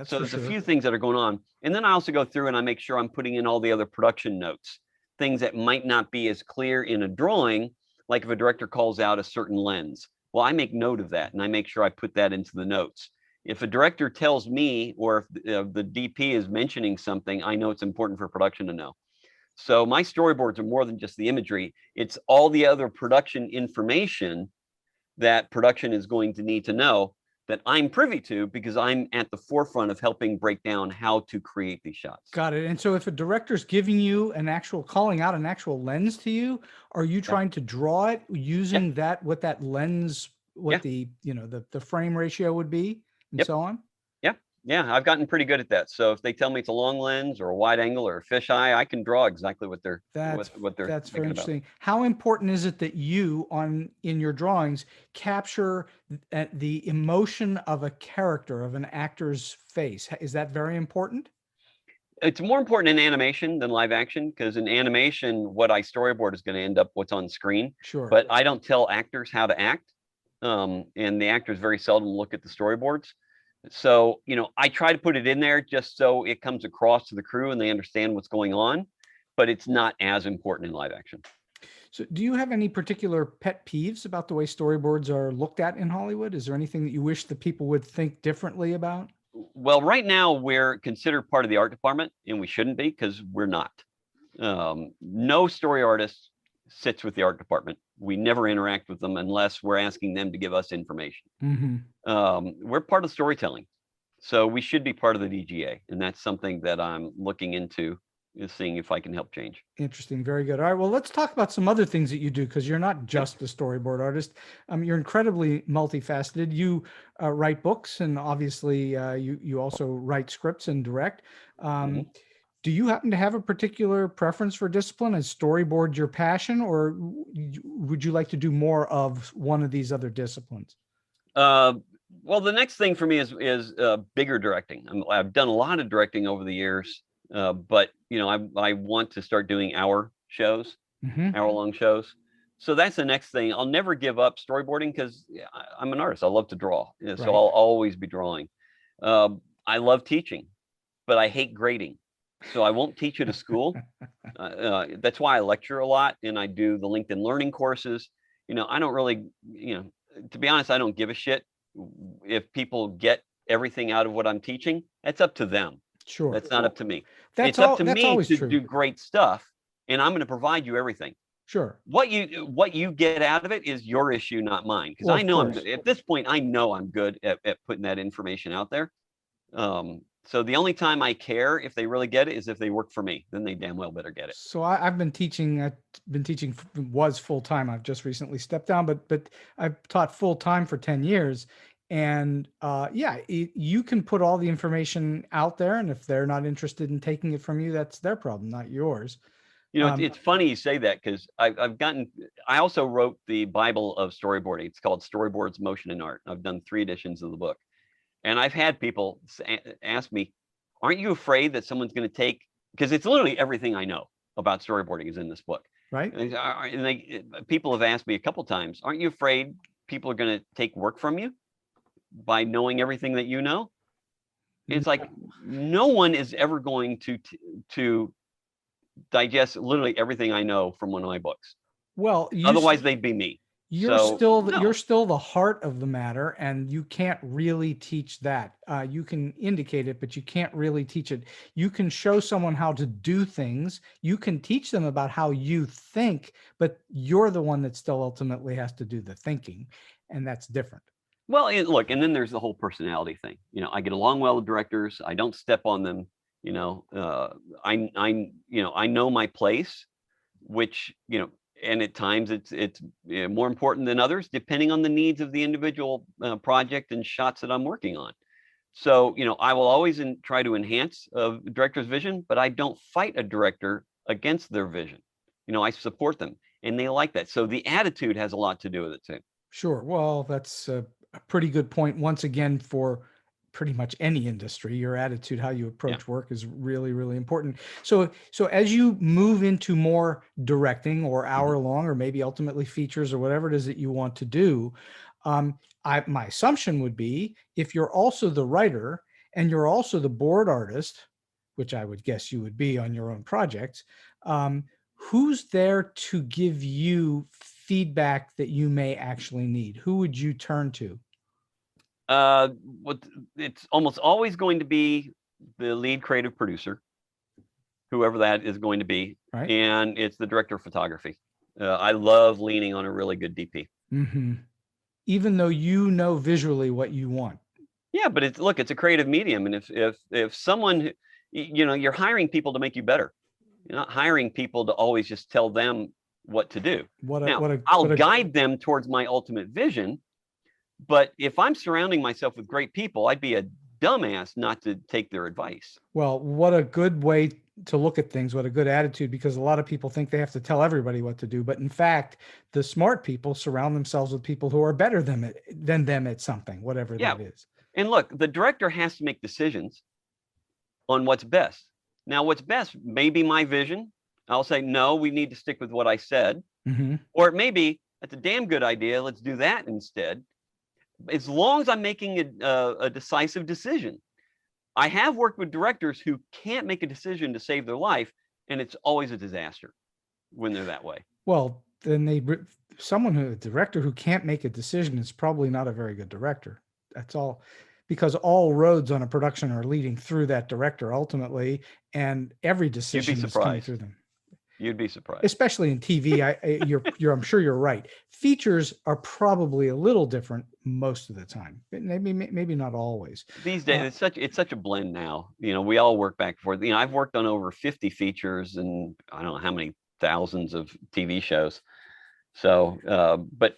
So there's a few things that are going on. And then I also go through and I make sure I'm putting in all the other production notes, things that might not be as clear in a drawing, like if a director calls out a certain lens. Well, I make note of that and I make sure I put that into the notes. If a director tells me, or if the DP is mentioning something, I know it's important for production to know. So my storyboards are more than just the imagery. It's all the other production information that production is going to need to know, that I'm privy to, because I'm at the forefront of helping break down how to create these shots.
Got it. And so if a director's giving you calling out an actual lens to you, are you trying to draw it using what that lens, the frame ratio would be, and so on?
Yeah, I've gotten pretty good at that. So if they tell me it's a long lens or a wide angle or a fisheye, I can draw exactly what they're
that's very interesting.
about.
How important is it that you in your drawings capture the emotion of a character, of an actor's face? Is that very important?
It's more important in animation than live action, because in animation, what I storyboard is going to end up what's on screen.
Sure.
But I don't tell actors how to act, and the actors very seldom look at the storyboards. So, I try to put it in there just so it comes across to the crew and they understand what's going on, but it's not as important in live action.
So do you have any particular pet peeves about the way storyboards are looked at in Hollywood? Is there anything that you wish that people would think differently about?
Well, right now we're considered part of the art department, and we shouldn't be, because we're not. No story artist sits with the art department. We never interact with them unless we're asking them to give us information. We're part of storytelling, so we should be part of the DGA, and that's something that I'm looking into, is seeing if I can help change.
Interesting. Very good. All right. Well, let's talk about some other things that you do, because you're not just a storyboard artist. You're incredibly multifaceted. You write books, and obviously you also write scripts and direct. Do you happen to have a particular preference for discipline? Is storyboard your passion, or would you like to do more of one of these other disciplines?
Well, the next thing for me is bigger directing. I've done a lot of directing over the years, but I want to start doing hour shows, hour-long shows. So that's the next thing. I'll never give up storyboarding, because I'm an artist. I love to draw, so I'll always be drawing. I love teaching, but I hate grading. So I won't teach at a school. That's why I lecture a lot, and I do the LinkedIn Learning courses. I don't really, to be honest, I don't give a shit if people get everything out of what I'm teaching. That's up to them.
Sure.
That's not up to me.
It's
up to me to do great stuff, and I'm going to provide you everything.
Sure.
What you get out of it is your issue, not mine. Because I know at this point, I know I'm good at putting that information out there. So the only time I care if they really get it is if they work for me. Then they damn well better get it.
So I've been teaching. Was full time. I've just recently stepped down, but I've taught full time for 10 years. And you can put all the information out there, and if they're not interested in taking it from you, that's their problem, not yours.
It's funny you say that, because I also wrote the Bible of storyboarding. It's called Storyboards, Motion, and Art. I've done 3 editions of the book. And I've had people ask me, aren't you afraid that someone's going to take, because it's literally everything I know about storyboarding is in this book.
Right.
And people have asked me a couple times, aren't you afraid people are going to take work from you by knowing everything that you know? It's like, no one is ever going to digest literally everything I know from one of my books.
Well,
otherwise they'd be me.
You're
So,
still
no.
you're still the heart of the matter, and you can't really teach that. You can indicate it, but you can't really teach it. You can show someone how to do things. You can teach them about how you think, but you're the one that still ultimately has to do the thinking, and that's different.
Well, and look, and then there's the whole personality thing. I get along well with directors. I don't step on them. I know my place, which, and at times it's more important than others, depending on the needs of the individual project and shots that I'm working on. So, I will always try to enhance a director's vision, but I don't fight a director against their vision. I support them, and they like that. So the attitude has a lot to do with it too.
Sure. Well, that's a pretty good point. Once again, for pretty much any industry, your attitude, how you approach work is really, really important. So as you move into more directing or hour long, or maybe ultimately features or whatever it is that you want to do, my assumption would be, if you're also the writer and you're also the board artist, which I would guess you would be on your own projects, who's there to give you feedback that you may actually need? Who would you turn to?
It's almost always going to be the lead creative producer, whoever that is going to be,
right?
And it's the director of photography. I love leaning on a really good DP.
Mm-hmm. Even though you know visually what you want.
Yeah, but it's a creative medium, and if someone, you're hiring people to make you better. You're not hiring people to always just tell them what to do. I'll guide them towards my ultimate vision. But if I'm surrounding myself with great people, I'd be a dumbass not to take their advice.
Well, what a good way to look at things, what a good attitude, because a lot of people think they have to tell everybody what to do. But in fact, the smart people surround themselves with people who are better than them at something, whatever that is.
And look, the director has to make decisions on what's best. Now, what's best may be my vision. I'll say, no, we need to stick with what I said.
Mm-hmm.
Or it may be, that's a damn good idea. Let's do that instead. As long as I'm making a decisive decision. I have worked with directors who can't make a decision to save their life, and it's always a disaster when they're that way.
Well, then a director who can't make a decision is probably not a very good director. That's all, because all roads on a production are leading through that director ultimately, and every decision is coming through them.
You'd be surprised,
especially in TV. I'm sure you're right. Features are probably a little different most of the time. Maybe not always.
These days, it's such a blend now. We all work back and forth. I've worked on over 50 features and I don't know how many thousands of TV shows. So, but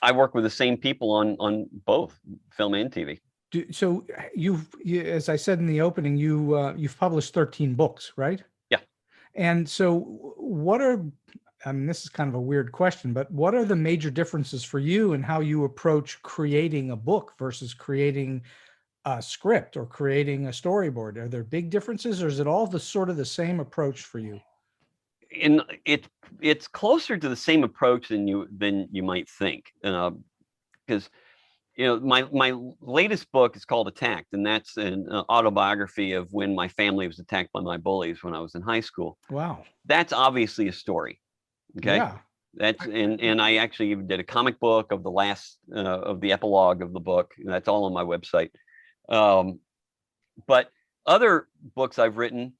I work with the same people on both film and TV.
So you, as I said in the opening, you've published 13 books, right? And so this is kind of a weird question, but what are the major differences for you in how you approach creating a book versus creating a script or creating a storyboard? Are there big differences, or is it all sort of the same approach for you?
And it's closer to the same approach than you might think, because my latest book is called Attacked, and that's an autobiography of when my family was attacked by my bullies when I was in high school.
Wow.
That's obviously a story. Okay.
Yeah.
And I actually even did a comic book of the epilogue of the book. That's all on my website. But other books I've written,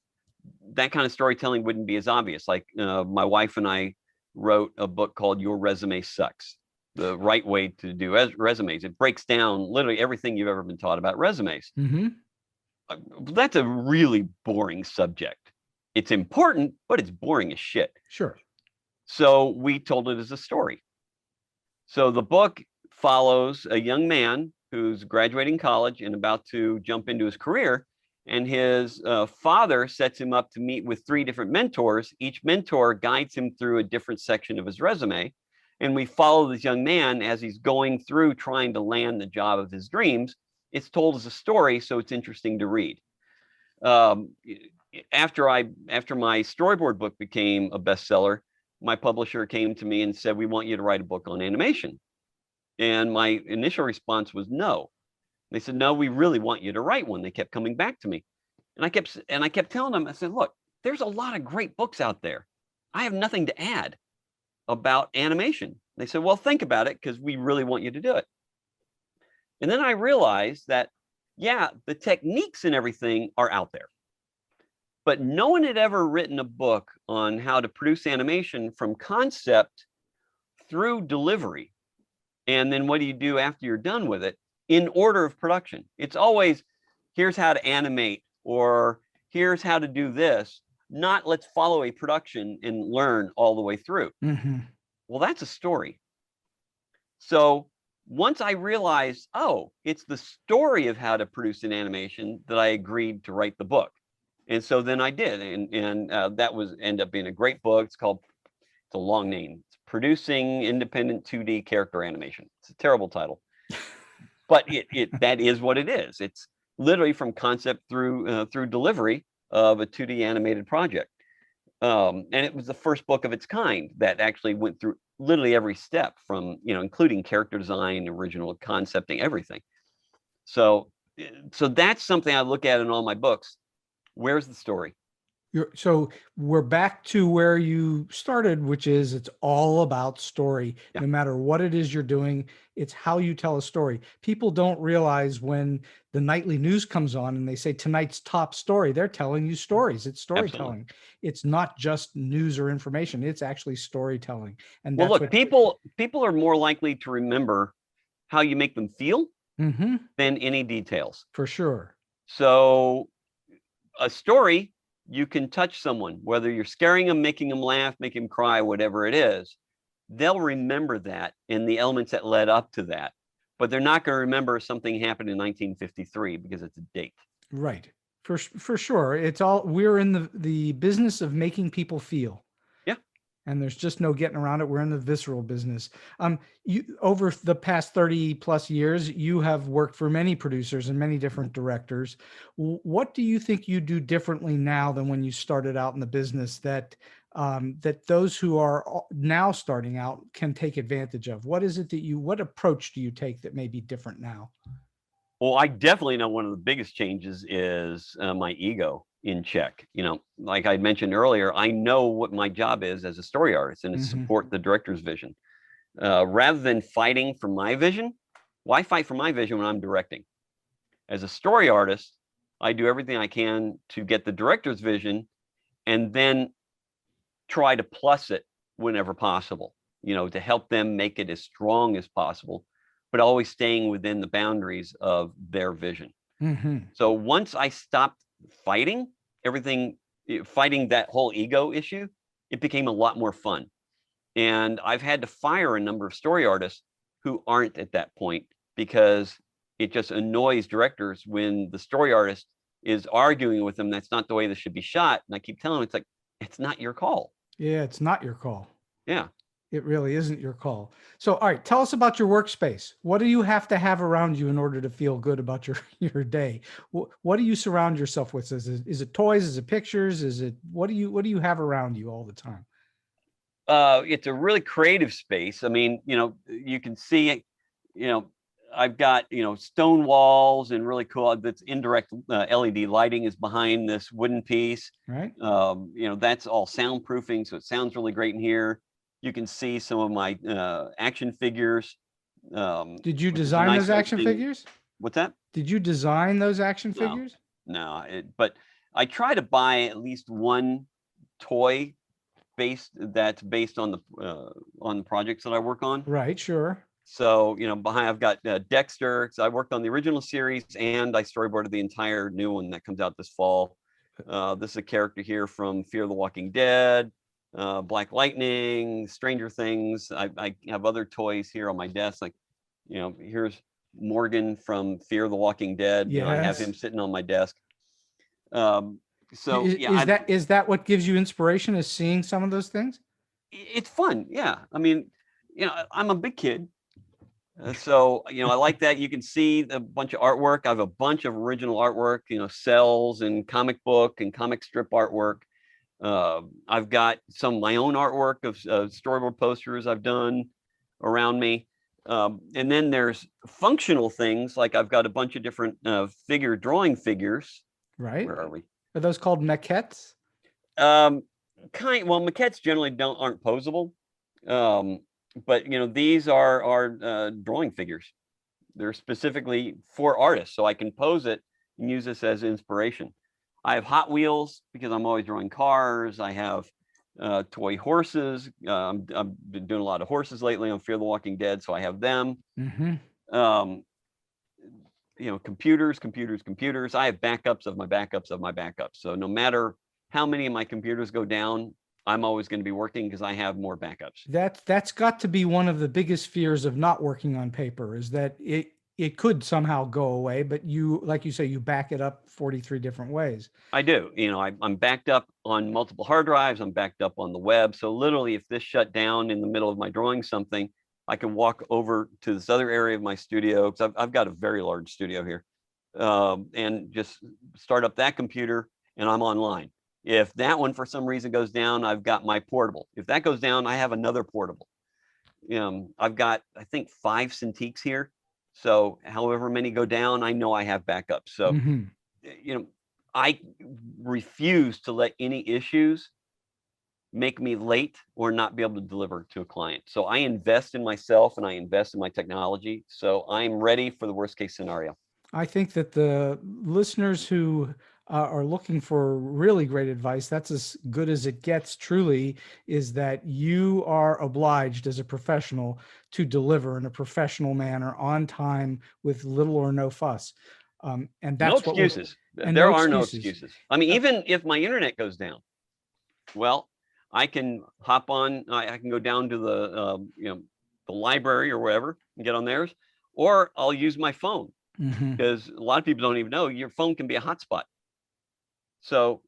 that kind of storytelling wouldn't be as obvious. Like my wife and I wrote a book called Your Resume Sucks. The right way to do resumes. It breaks down literally everything you've ever been taught about resumes.
Mm-hmm.
That's a really boring subject. It's important, but it's boring as shit.
Sure.
So we told it as a story. So the book follows a young man who's graduating college and about to jump into his career. And his father sets him up to meet with 3 different mentors. Each mentor guides him through a different section of his resume. And we follow this young man as he's going through trying to land the job of his dreams. It's told as a story, so it's interesting to read. After my storyboard book became a bestseller, my publisher came to me and said, "We want you to write a book on animation." And my initial response was no. They said, "No, we really want you to write one." They kept coming back to me. And I kept telling them, I said, "Look, there's a lot of great books out there. I have nothing to add about animation. They said, well, think about it because we really want you to do it. And then I realized that, yeah, the techniques and everything are out there. But no one had ever written a book on how to produce animation from concept through delivery. And then what do you do after you're done with it in order of production? It's always, here's how to animate, or here's how to do this, not let's follow a production and learn all the way through.
Mm-hmm.
Well, that's a story. So once I realized, oh, it's the story of how to produce an animation, that I agreed to write the book. And so then I did. And that was end up being a great book. It's a long name. It's Producing Independent 2D Character Animation. It's a terrible title. But that is what it is. It's literally from concept through delivery of a 2D animated project. And it was the first book of its kind that actually went through literally every step from, including character design, original concepting, everything. So that's something I look at in all my books. Where's the story?
So we're back to where you started, which is it's all about story.
Yeah.
No matter what it is you're doing, it's how you tell a story. People don't realize when the nightly news comes on and they say tonight's top story, they're telling you stories. It's storytelling.
Absolutely.
It's not just news or information. It's actually storytelling. And
well,
that's
look, people are more likely to remember how you make them feel
Mm-hmm.
than any details.
For sure.
So a story, you can touch someone, whether you're scaring them, making them laugh, making them cry, whatever it is, they'll remember that and the elements that led up to that. But they're not going to remember something happened in 1953 because it's a date.
Right. For sure. We're in the business of making people feel.
Yeah.
And there's just no getting around it. We're in the visceral business. You over the past 30 plus years, you have worked for many producers and many different directors. What do you think you do differently now than when you started out in the business that those who are now starting out can take advantage of? What is it what approach do you take that may be different now?
Well, I definitely know one of the biggest changes is my ego in check. Like I mentioned earlier, I know what my job is as a story artist, and it's support the director's vision. Rather than fighting for my vision, why fight for my vision when I'm directing? As a story artist, I do everything I can to get the director's vision and then try to plus it whenever possible, to help them make it as strong as possible, but always staying within the boundaries of their vision.
Mm-hmm.
So once I stopped fighting that whole ego issue, it became a lot more fun. And I've had to fire a number of story artists who aren't at that point because it just annoys directors when the story artist is arguing with them. That's not the way this should be shot. And I keep telling them, it's like, it's not your call.
Yeah, it's not your call.
Yeah.
It really isn't your call. So, all right, tell us about your workspace. What do you have to have around you in order to feel good about your day? What do you surround yourself with? Is it toys? Is it pictures? What do you have around you all the time?
It's a really creative space. I mean, you can see it, I've got, stone walls and really cool, that's indirect LED lighting is behind this wooden piece.
Right.
That's all soundproofing. So it sounds really great in here. You can see some of my action figures.
Did you design those action figures?
What's that?
Did you design those action figures?
No, but I try to buy at least one toy that's based on the projects that I work on.
Right, sure.
So, behind I've got Dexter, because I worked on the original series and I storyboarded the entire new one that comes out this fall. This is a character here from Fear the Walking Dead, Black Lightning, Stranger Things. I have other toys here on my desk. Like, here's Morgan from Fear the Walking Dead.
Yes.
I have him sitting on my desk. So
is that what gives you inspiration, is seeing some of those things?
It's fun. Yeah. I mean, I'm a big kid. So, I like that. You can see a bunch of artwork. I have a bunch of original artwork, cells and comic book and comic strip artwork. I've got some of my own artwork of storyboard posters I've done around me. And then there's functional things. Like I've got a bunch of different drawing figures.
Right.
Where are we?
Are those called maquettes?
Maquettes generally aren't posable. but these are drawing figures. They're specifically for artists, so I can pose it and use this as inspiration. I have Hot Wheels because I'm always drawing cars. I have toy horses. I've been doing a lot of horses lately on Fear the Walking Dead, so I have them. Computers. I have backups of my backups of my backups. So no matter how many of my computers go down, I'm always going to be working because I have more backups.
That's got to be one of the biggest fears of not working on paper, is that it could somehow go away, but you, like you say, you back it up 43 different ways.
I do. I'm backed up on multiple hard drives. I'm backed up on the web. So literally, if this shut down in the middle of my drawing something, I can walk over to this other area of my studio, because I've got a very large studio here, and just start up that computer, and I'm online. If that one for some reason goes down, I've got my portable. If that goes down, I have another portable. I've got, I think, 5 Cintiqs here. So however many go down, I know I have backups. So, I refuse to let any issues make me late or not be able to deliver to a client. So I invest in myself and I invest in my technology. So I'm ready for the worst case scenario.
I think that the listeners who are looking for really great advice, that's as good as it gets, truly, is that you are obliged as a professional to deliver in a professional manner on time with little or no fuss. And that's
no excuses.
And
there are no excuses. I mean, even if my internet goes down, well, I can hop on, I can go down to the library or wherever and get on theirs, or I'll use my phone, because a lot of people don't even know your phone can be a hotspot. So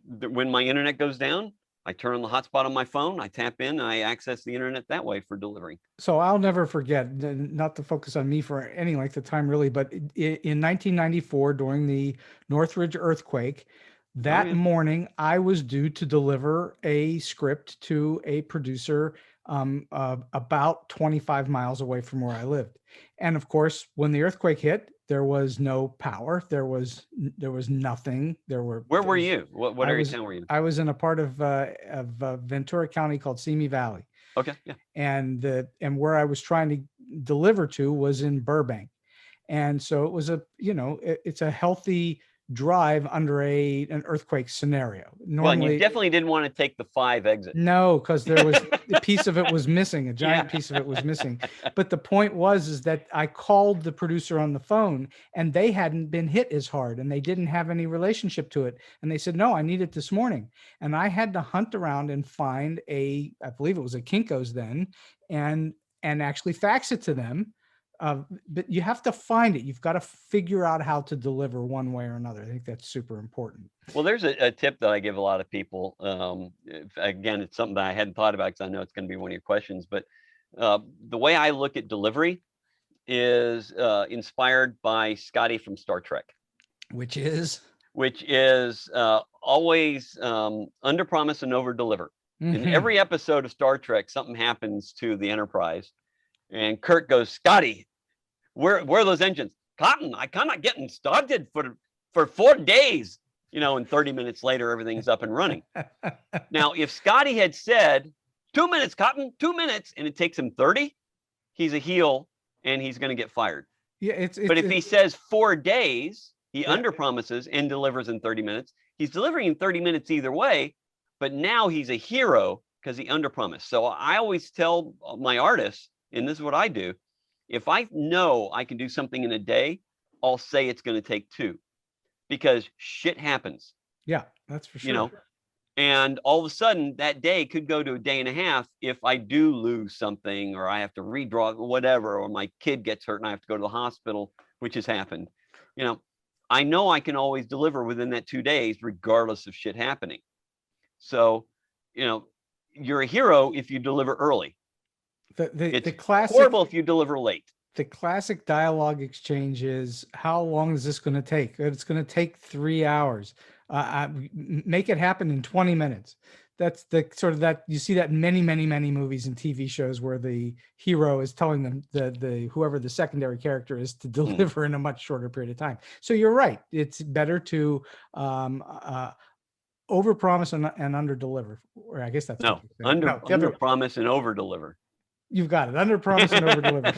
when my internet goes down, I turn on the hotspot on my phone, I tap in, and I access the internet that way for delivering.
So I'll never forget, not to focus on me for any length of time really, but in 1994, during the Northridge earthquake, that morning I was due to deliver a script to a producer about 25 miles away from where I lived. And of course, when the earthquake hit, there was no power. There was nothing. Where
were you? What area of town were you in?
I was in a part of Ventura County called Simi Valley.
Okay. Yeah.
And where I was trying to deliver to was in Burbank. And so it was it's a healthy drive under an earthquake scenario. Normally,
well, you definitely didn't want to take the 5 exit.
No, because there was a piece of it was missing. A giant piece of it was missing. But the point is that I called the producer on the phone, and they hadn't been hit as hard, and they didn't have any relationship to it. And they said, no, I need it this morning. And I had to hunt around and find I believe it was a Kinko's then, and actually fax it to them. But you have to find it. You've got to figure out how to deliver one way or another. I think that's super important.
Well, there's a tip that I give a lot of people. Again, it's something that I hadn't thought about, because I know it's going to be one of your questions. But the way I look at delivery is inspired by Scotty from Star Trek.
Which is
always under promise and over deliver. In every episode of Star Trek, something happens to the Enterprise. And Kirk goes, Scotty, where are those engines? Cotton, I cannot get them started for 4 days. And 30 minutes later, everything's up and running. Now, if Scotty had said, 2 minutes, Cotton, 2 minutes, and it takes him 30, he's a heel and he's going to get fired.
Yeah,
but if he says 4 days, he underpromises and delivers in 30 minutes. He's delivering in 30 minutes either way, but now he's a hero because he underpromised. So I always tell my artists, and this is what I do, if I know I can do something in a day, I'll say it's going to take 2, because shit happens.
Yeah, that's for sure.
And all of a sudden that day could go to a day and a half if I do lose something, or I have to redraw whatever, or my kid gets hurt and I have to go to the hospital, which has happened. I know I can always deliver within that 2 days, regardless of shit happening. So, you're a hero if you deliver early.
The classic,
horrible if you deliver late.
The classic dialogue exchange is, how long is this going to take? It's going to take 3 hours. Make it happen in 20 minutes. That's the sort of that you see that in many, many, many movies and TV shows where the hero is telling them the whoever the secondary character is to deliver in a much shorter period of time. So you're right. It's better to overpromise and underdeliver. Or I guess that's
under promise and over deliver.
You've got it. Under promise and over deliver.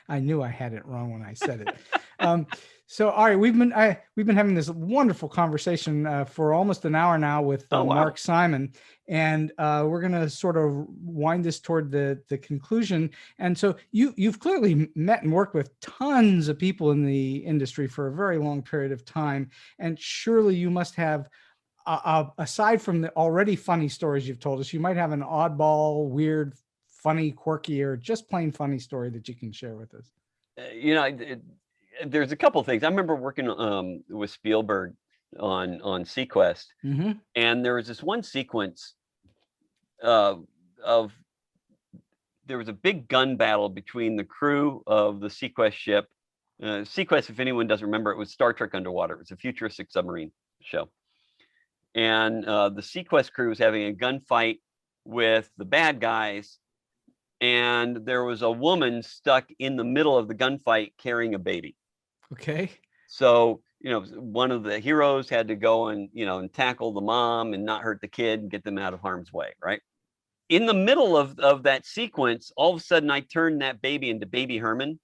I knew I had it wrong when I said it. So, all right, we've been having this wonderful conversation for almost an hour now with
Oh, wow.
Mark Simon, and we're going to sort of wind this toward the conclusion. And so, you've clearly met and worked with tons of people in the industry for a very long period of time, and surely you must have, aside from the already funny stories you've told us, you might have an oddball, weird, funny, quirky, or just plain funny story that you can share with us.
You know, there's a couple of things. I remember working with Spielberg on Sequest, and there was this one sequence of there was a big gun battle between the crew of the Sequest ship. Sequest, if anyone doesn't remember, it was Star Trek Underwater. It was a futuristic submarine show, and the Sequest crew was having a gunfight with the bad guys. And there was a woman stuck in the middle of the gunfight carrying a baby.
Okay.
So, you know, one of the heroes had to go and, you know, and tackle the mom and not hurt the kid and get them out of harm's way, right? In the middle of that sequence, all of a sudden I turned that baby into Baby Herman.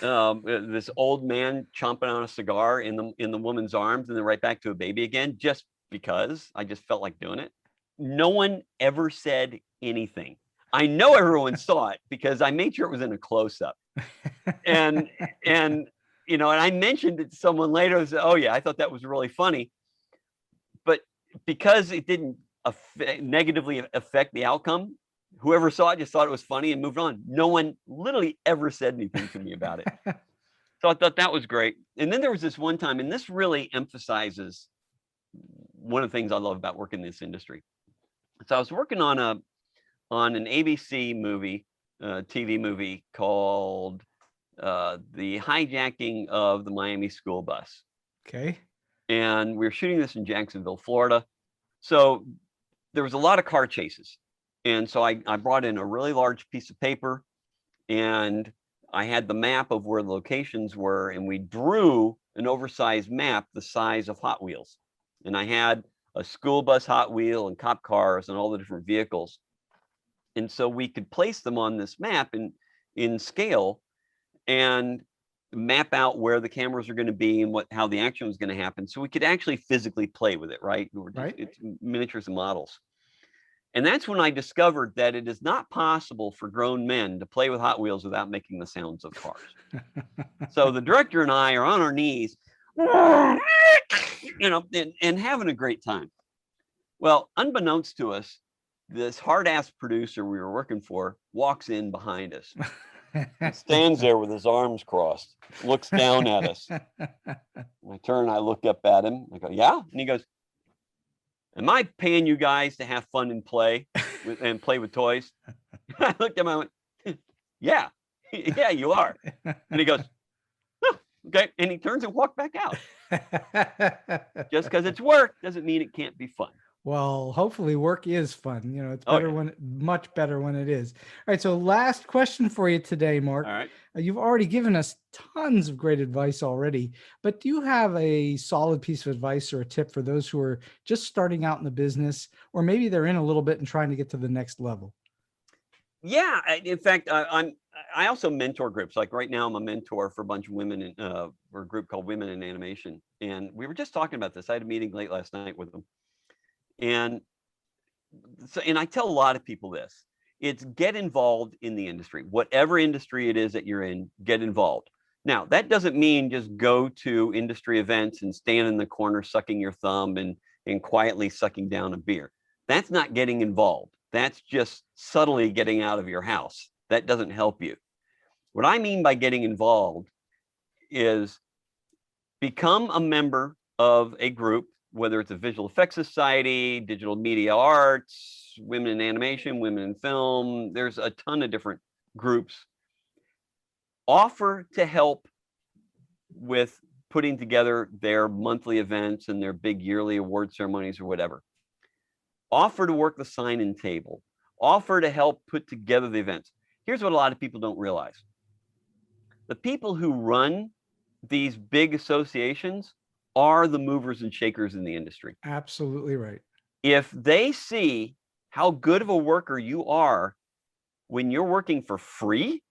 This old man chomping on a cigar in the woman's arms, and then right back to a baby again, just because I just felt like doing it. No one ever said anything. I know everyone saw it because I made sure it was in a close-up, and you know, and I mentioned it to someone later. I said, "Oh yeah, I thought that was really funny," but because it didn't negatively affect the outcome, whoever saw it just thought it was funny and moved on. No one literally ever said anything to me about it. So I thought that was great. And then there was this one time, and this really emphasizes one of the things I love about working in this industry. So I was working on an ABC movie, TV movie called The Hijacking of the Miami School Bus.
Okay.
And we were shooting this in Jacksonville, Florida. So there was a lot of car chases. And so I brought in a really large piece of paper, and I had the map of where the locations were, and we drew an oversized map the size of Hot Wheels. And I had a school bus Hot Wheel and cop cars and all the different vehicles. And so we could place them on this map in scale and map out where the cameras are going to be and how the action was going to happen. So we could actually physically play with it, right? It's miniatures and models. And that's when I discovered that it is not possible for grown men to play with Hot Wheels without making the sounds of cars. So the director and I are on our knees, you know, and having a great time. Well, unbeknownst to us, this hard-ass producer we were working for walks in behind us, stands there with his arms crossed, looks down at us. I turn, I look up at him. I go, "Yeah?" And he goes, "Am I paying you guys to have fun and play with toys?" I looked at him, I went, "Yeah, yeah, you are." And he goes, "Huh, okay." And he turns and walks back out. Just because it's work doesn't mean it can't be fun.
Well, hopefully work is fun. You know, it's better much better when it is. All right. So last question for you today, Mark.
All right.
You've already given us tons of great advice already, but do you have a solid piece of advice or a tip for those who are just starting out in the business, or maybe they're in a little bit and trying to get to the next level?
Yeah. In fact, I also mentor groups. Like right now, I'm a mentor for a bunch of women in a group called Women in Animation. And we were just talking about this. I had a meeting late last night with them. And I tell a lot of people this: it's get involved in the industry, whatever industry it is that you're in, get involved. Now, that doesn't mean just go to industry events and stand in the corner sucking your thumb and quietly sucking down a beer. That's not getting involved. That's just subtly getting out of your house. That doesn't help you. What I mean by getting involved is become a member of a group, whether it's a visual effects society, digital media arts, women in animation, women in film. There's a ton of different groups. Offer to help with putting together their monthly events and their big yearly award ceremonies or whatever. Offer to work the sign-in table. Offer to help put together the events. Here's what a lot of people don't realize. The people who run these big associations are the movers and shakers in the industry.
Absolutely right.
If they see how good of a worker you are when you're working for free,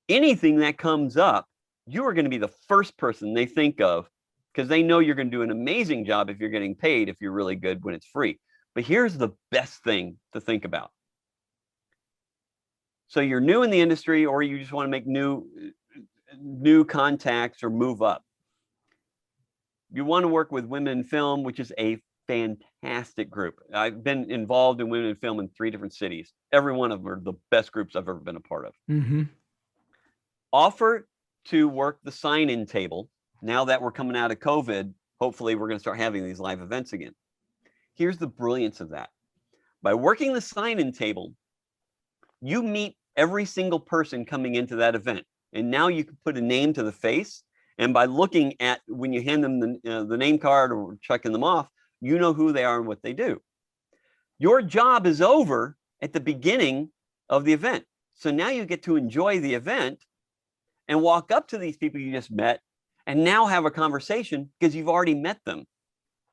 anything that comes up, you are going to be the first person they think of, because they know you're going to do an amazing job if you're getting paid, if you're really good when it's free. But here's the best thing to think about. So you're new in the industry, or you just want to make new contacts or move up. You want to work with Women in Film, which is a fantastic group. I've been involved in Women in Film in 3 different cities. Every one of them are the best groups I've ever been a part of.
Mm-hmm.
Offer to work the sign-in table. Now that we're coming out of COVID, hopefully we're going to start having these live events again. Here's the brilliance of that. By working the sign-in table, you meet every single person coming into that event. And now you can put a name to the face. And by looking at, when you hand them the name card or checking them off, you know who they are and what they do. Your job is over at the beginning of the event. So now you get to enjoy the event and walk up to these people you just met and now have a conversation, because you've already met them.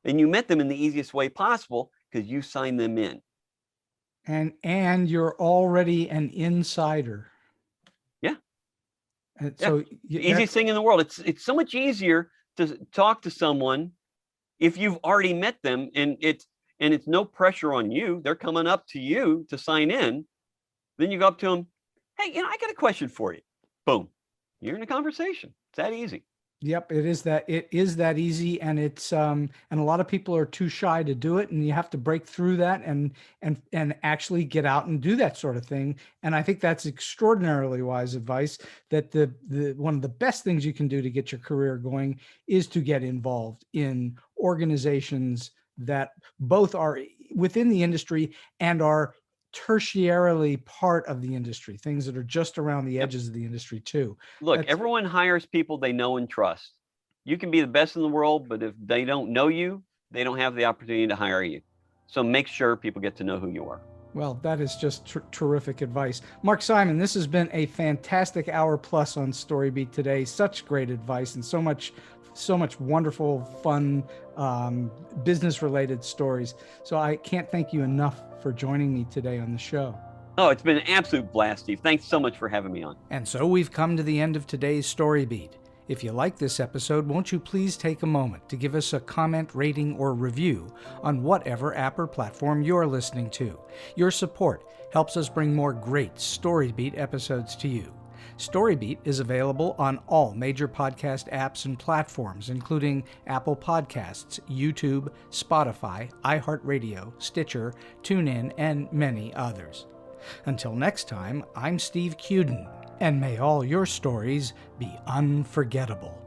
And you met them in the easiest way possible because you signed them in.
And you're already an insider.
Yeah.
And so
easiest thing in the world. It's so much easier to talk to someone if you've already met them, and it's no pressure on you. They're coming up to you to sign in. Then you go up to them, hey, I got a question for you. Boom. You're in a conversation. It's that easy.
Yep, it is that easy, and it's and a lot of people are too shy to do it, and you have to break through that and actually get out and do that sort of thing. And I think that's extraordinarily wise advice, that the one of the best things you can do to get your career going is to get involved in organizations that both are within the industry and are tertiarily part of the industry, things that are just around the edges of the industry too.
Look, everyone hires people they know and trust. You can be the best in the world, but if they don't know you, they don't have the opportunity to hire you. So make sure people get to know who you are. Well,
that is just terrific advice. Mark Simon, this has been a fantastic hour plus on StoryBeat today. Such great advice and so much wonderful, fun, business-related stories. So I can't thank you enough for joining me today on the show.
Oh, it's been an absolute blast, Steve. Thanks so much for having me on.
And so we've come to the end of today's StoryBeat. If you like this episode, won't you please take a moment to give us a comment, rating, or review on whatever app or platform you're listening to. Your support helps us bring more great StoryBeat episodes to you. StoryBeat is available on all major podcast apps and platforms, including Apple Podcasts, YouTube, Spotify, iHeartRadio, Stitcher, TuneIn, and many others. Until next time, I'm Steve Cuden, and may all your stories be unforgettable.